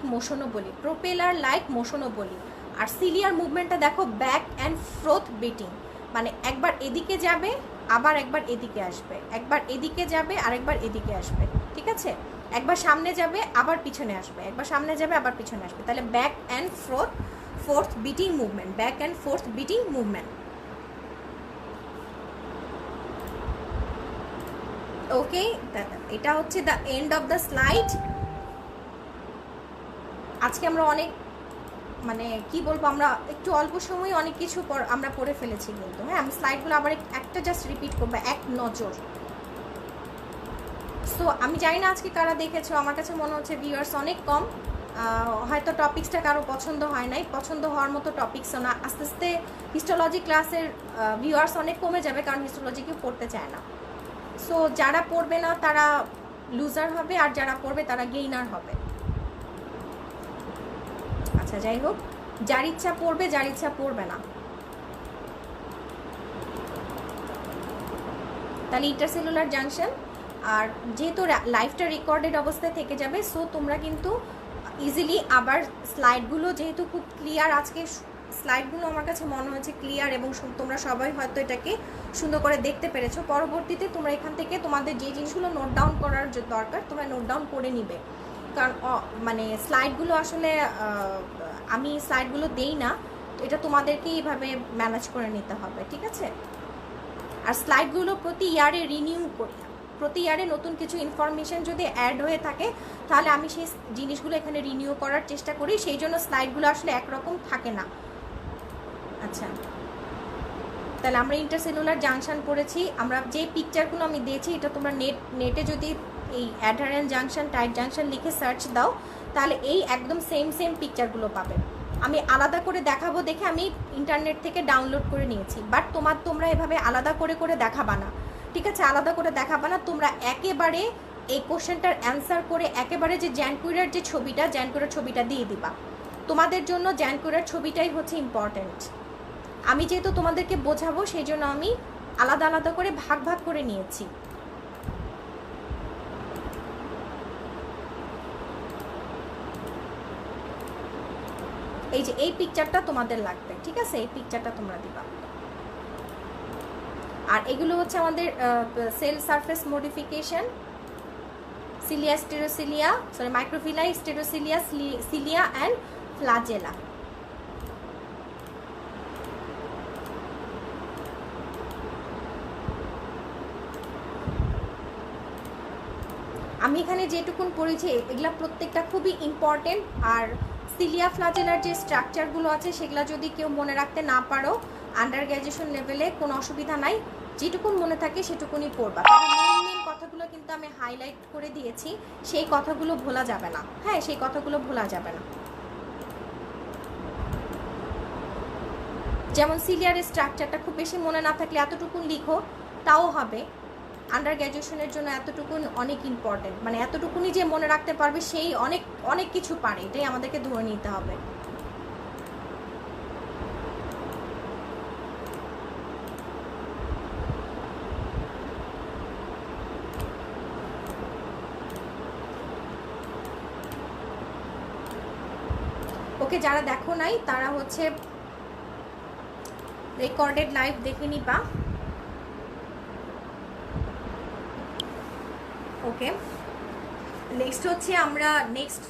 A: মোশনও বলি। আর সিলিয়ার মুভমেন্টটা দেখো ব্যাক অ্যান্ড ফ্রোথ বিটিং, মানে একবার এদিকে যাবে আবার একবার এদিকে আসবে, একবার এদিকে যাবে আর একবার এদিকে আসবে। ঠিক আছে, একবার সামনে যাবে আবার পিছনে আসবে, একবার সামনে যাবে আবার পিছনে আসবে, তাহলে back and forth beating movement. Okay, এটা হচ্ছে the end of the slide. আজকে আমরা অনেক, মানে কি বলবো, আমরা একটু অল্প সময়ে অনেক কিছু আমরা পড়ে ফেলেছি কিন্তু। হ্যাঁ, আমি স্লাইডগুলো আবার একটা জাস্ট রিপিট করবো এক নজর। সো আমি জানি না আজকে কারা দেখেছো, আমার কাছে মনে হচ্ছে ভিউয়ার্স অনেক কম। হয়তো টপিক্সটা কারো পছন্দ হয় নাই, পছন্দ হওয়ার মতো টপিক্সও না। আস্তে আস্তে হিস্টোলজি ক্লাসের ভিউয়ার্স অনেক কমে যাবে, কারণ হিস্টোলজি কেউ পড়তে চায় না। সো যারা পড়বে না তারা লুজার হবে, আর যারা পড়বে তারা গেইনার হবে। আচ্ছা যাই হোক, যার ইচ্ছা পড়বে, যার ইচ্ছা পড়বে না। তাহলে ইন্টারসেলুলার জাংশন, আর যেহেতু লাইফটা রেকর্ডেড অবস্থায় থেকে যাবে, সো তোমরা কিন্তু ইজিলি আবার স্লাইডগুলো যেহেতু খুব ক্লিয়ার, আজকে স্লাইডগুলো আমার কাছে মনে হয়েছে ক্লিয়ার, এবং তোমরা সবাই হয়তো এটাকে সুন্দর করে দেখতে পেরেছো। পরবর্তীতে তোমরা এখান থেকে তোমাদের যে জিনিসগুলো নোট ডাউন করার দরকার তোমরা নোট ডাউন করে নিবে, কারণ মানে স্লাইডগুলো আসলে আমি স্লাইডগুলো দেই না, এটা তোমাদেরকে এইভাবে ম্যানেজ করে নিতে হবে, ঠিক আছে? আর স্লাইডগুলো প্রতি ইয়ারে রিনিউ করি, প্রতি ইয়ারে নতুন কিছু ইনফরমেশন যদি অ্যাড হয়ে থাকে তাহলে আমি সেই জিনিসগুলো এখানে রিনিউ করার চেষ্টা করি, সেই জন্য স্লাইডগুলো আসলে একরকম থাকে না। আচ্ছা, তাহলে আমরা ইন্টারসেলুলার জাংশন পড়েছি। আমরা যে পিকচারগুলো আমি দিয়েছি এটা তোমরা নেটে যদি এই অ্যাডারেন্ট জাংশন, টাইট জাংশন লিখে সার্চ দাও তাহলে এই একদম সেম পিকচারগুলো পাবে। আমি আলাদা করে দেখাবো দেখে আমি ইন্টারনেট থেকে ডাউনলোড করে নিয়েছি, বাট তোমরা এভাবে আলাদা করে দেখাবা না, ঠিক আছে? আলাদা করে দেখাবা না, তোমরা একেবারে এই কোশ্চেনটার অ্যান্সার করে একেবারে যে জ্যানকুইরার যে ছবিটা, জ্যানকুইরার ছবিটা দিয়ে দিবা। তোমাদের জন্য জ্যানকুইরার ছবিটাই হচ্ছে ইম্পর্ট্যান্ট। আমি যেহেতু তোমাদেরকে বোঝাবো সেই জন্য আমি আলাদা করে ভাগ করে নিয়েছি। এই যে এই পিকচারটা তোমাদের লাগবে, ঠিক আছে? এই পিকচারটা তোমরা দিবা। আর এগুলো হচ্ছে আমাদের cell surface modification, cilia stereocilia, sorry microvilli, stereocilia, cilia and flagella. আমি এখানে যেটুকুন পড়েছি এগুলা প্রত্যেকটা খুবই ইম্পর্টেন্ট। আর সিলিয়া ফ্লাজেলার যে স্ট্রাকচারগুলো আছে সেগুলো যদি কেউ মনে রাখতে না পারো, আন্ডার গ্র্যাজুয়েশন লেভেলে কোনো অসুবিধা নাই, যেটুকুন মনে থাকে সেটুকুনই পড়বা। তবে মেন কথাগুলো কিন্তু আমি হাইলাইট করে দিয়েছি, সেই কথাগুলো ভোলা যাবে না। হ্যাঁ, সেই কথাগুলো ভোলা যাবে না। যেমন সিলিয়ার স্ট্রাকচারটা খুব বেশি মনে না থাকলে এতটুকুন লিখো, তাও হবে। আন্ডার গ্র্যাজুয়েশনের জন্য এতটুকুন অনেক ইম্পর্টেন্ট, মানে এতটুকুনি যে মনে রাখতে পারবে সেই অনেক কিছু পারে, এটাই আমাদেরকে ধরে নিতে হবে। ওকে, যারা দেখো নাই তারা হচ্ছে রেকর্ডেড লাইভ দেখে নিবা। ওকে, নেক্সট হচ্ছে আমরা নেক্সট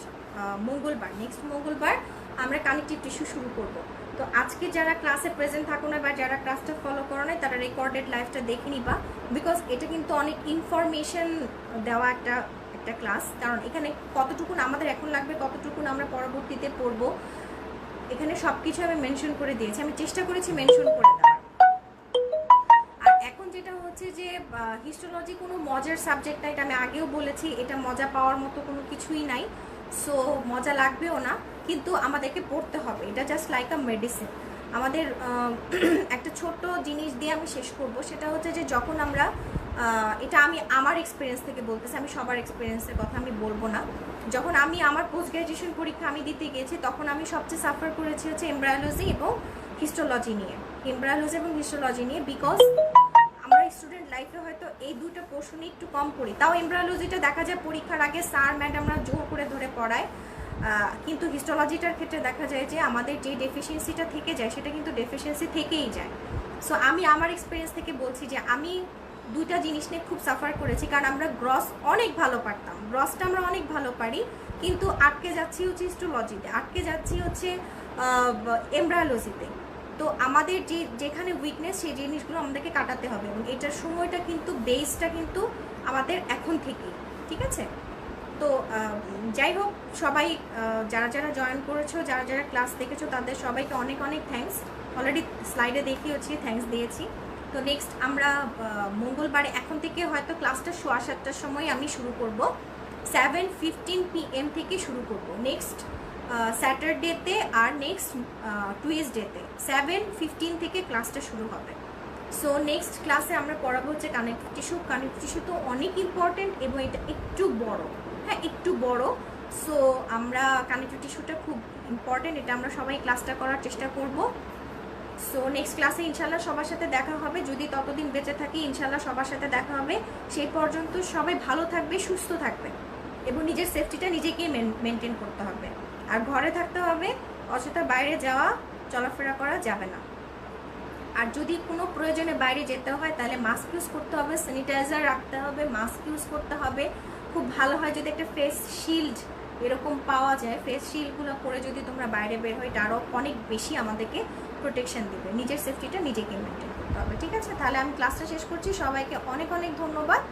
A: মঙ্গলবার আমরা কানেকটিভ টিস্যু শুরু করব। তো আজকে যারা ক্লাসে প্রেজেন্ট থাকো না বা যারা ক্লাসটা ফলো করো না তারা রেকর্ডেড লাইভটা দেখে নিবা, বিকজ এটা কিন্তু অনেক ইনফরমেশন দেওয়া একটা ক্লাস। কারণ এখানে কতটুকুন আমাদের এখন লাগবে, কতটুকুন আমরা পরবর্তীতে পড়বো, এখানে সব কিছু আমি মেনশন করে দিয়েছি, আমি চেষ্টা করেছি মেনশন করে দেওয়ার। আর এখন যেটা হচ্ছে যে হিস্টোলজি কোনো মজার সাবজেক্ট না, এটা আমি আগেও বলেছি, এটা মজা পাওয়ার মতো কোনো কিছুই নাই। সো মজা লাগবেও না, কিন্তু আমাদেরকে পড়তে হবে, এটা জাস্ট লাইক আ মেডিসিন। আমাদের একটা ছোট্ট জিনিস দিয়ে আমি শেষ করব, সেটা হচ্ছে যে যখন আমরা এটা আমি আমার এক্সপিরিয়েন্স থেকে বলতেছি, আমি সবার এক্সপিরিয়েন্সের কথা আমি বলবো না। যখন আমি আমার পোস্ট গ্র্যাজুয়েশন পরীক্ষা আমি দিতে গিয়েছি তখন আমি সবচেয়ে সাফার করেছি হচ্ছে এমব্রায়োলজি এবং হিস্টোলজি নিয়ে, বিকজ আমরা স্টুডেন্ট লাইফে হয়তো এই দুটো পোর্শনে একটু কম পড়ি। তাও এমব্রায়োলজিটা দেখা যায় পরীক্ষার আগে স্যার ম্যাডামরা জোর করে ধরে পড়ায়, কিন্তু হিস্টোলজিটার ক্ষেত্রে দেখা যায় যে আমাদের যে ডেফিসিয়েন্সিটা থেকে যায় সেটা কিন্তু ডেফিসিয়েন্সি থেকেই যায়। সো আমি আমার এক্সপিরিয়েন্স থেকে বলছি যে আমি দুইটা জিনিস নিয়ে খুব সাফার করেছি, কারণ আমরা গ্রস অনেক ভালো পারতাম, গ্রসটা আমরা অনেক ভালো পারি, কিন্তু আটকে যাচ্ছি হচ্ছে হিস্টোলজিতে, আটকে যাচ্ছি হচ্ছে এমব্রায়োলজিতে। তো আমাদের যেখানে উইকনেস সেই জিনিসগুলো আমাদেরকে কাটাতে হবে, এবং এটার সময়টা কিন্তু বেসটা কিন্তু আমাদের এখন থেকেই, ঠিক আছে? তো যাই হোক, সবাই যারা জয়েন করেছো, যারা ক্লাস দেখেছো তাদের সবাইকে অনেক থ্যাঙ্কস। অলরেডি স্লাইডে দেখিয়েছি, থ্যাঙ্কস দিয়েছি। তো নেক্সট আমরা মঙ্গলবারে এখন থেকে হয়তো ক্লাসটা 7:15টার সময় আমি শুরু করব। 7:15 PM থেকে শুরু করব নেক্সট স্যাটারডেতে আর নেক্সট টুইসডেতে 7:15 থেকে ক্লাসটা শুরু হবে। সো নেক্সট ক্লাসে আমরা পড়াবো হচ্ছে কানেক্টিভ টিস্যু। কানেক্টিভ টিস্যু তো অনেক ইম্পর্টেন্ট এবং এটা একটু বড়, হ্যাঁ একটু বড়। সো আমরা কানেক্টিভ টিস্যুটা খুব ইম্পর্টেন্ট, এটা আমরা সবাই ক্লাসটা করার চেষ্টা করব। সো নেক্সট ক্লাসে ইনশাল্লাহ সবার সাথে দেখা হবে, যদি ততদিন বেঁচে থাকি ইনশাল্লাহ সবার সাথে দেখা হবে। সেই পর্যন্ত সবাই ভালো থাকবে, সুস্থ থাকবে এবং নিজের সেফটিটা নিজেকেই মেনটেন করতে হবে। আর ঘরে থাকতে হবে, অযথা বাইরে যাওয়া চলাফেরা করা যাবে না। আর যদি কোনো প্রয়োজনে বাইরে যেতে হয় তাহলে মাস্ক ইউজ করতে হবে, স্যানিটাইজার রাখতে হবে, মাস্ক ইউজ করতে হবে। খুব ভালো হয় যদি একটা ফেস শিল্ড এরকম পাওয়া যায়, ফেস শিল্ডগুলো পরে যদি তোমরা বাইরে বের হয় এটা আরও অনেক বেশি আমাদেরকে প্রোটেকশন দেবে। নিজের সেফটিটা নিজেকে মেনটেন করতে হবে, ঠিক আছে? তাহলে আমি ক্লাসটা শেষ করছি, সবাইকে অনেক অনেক ধন্যবাদ।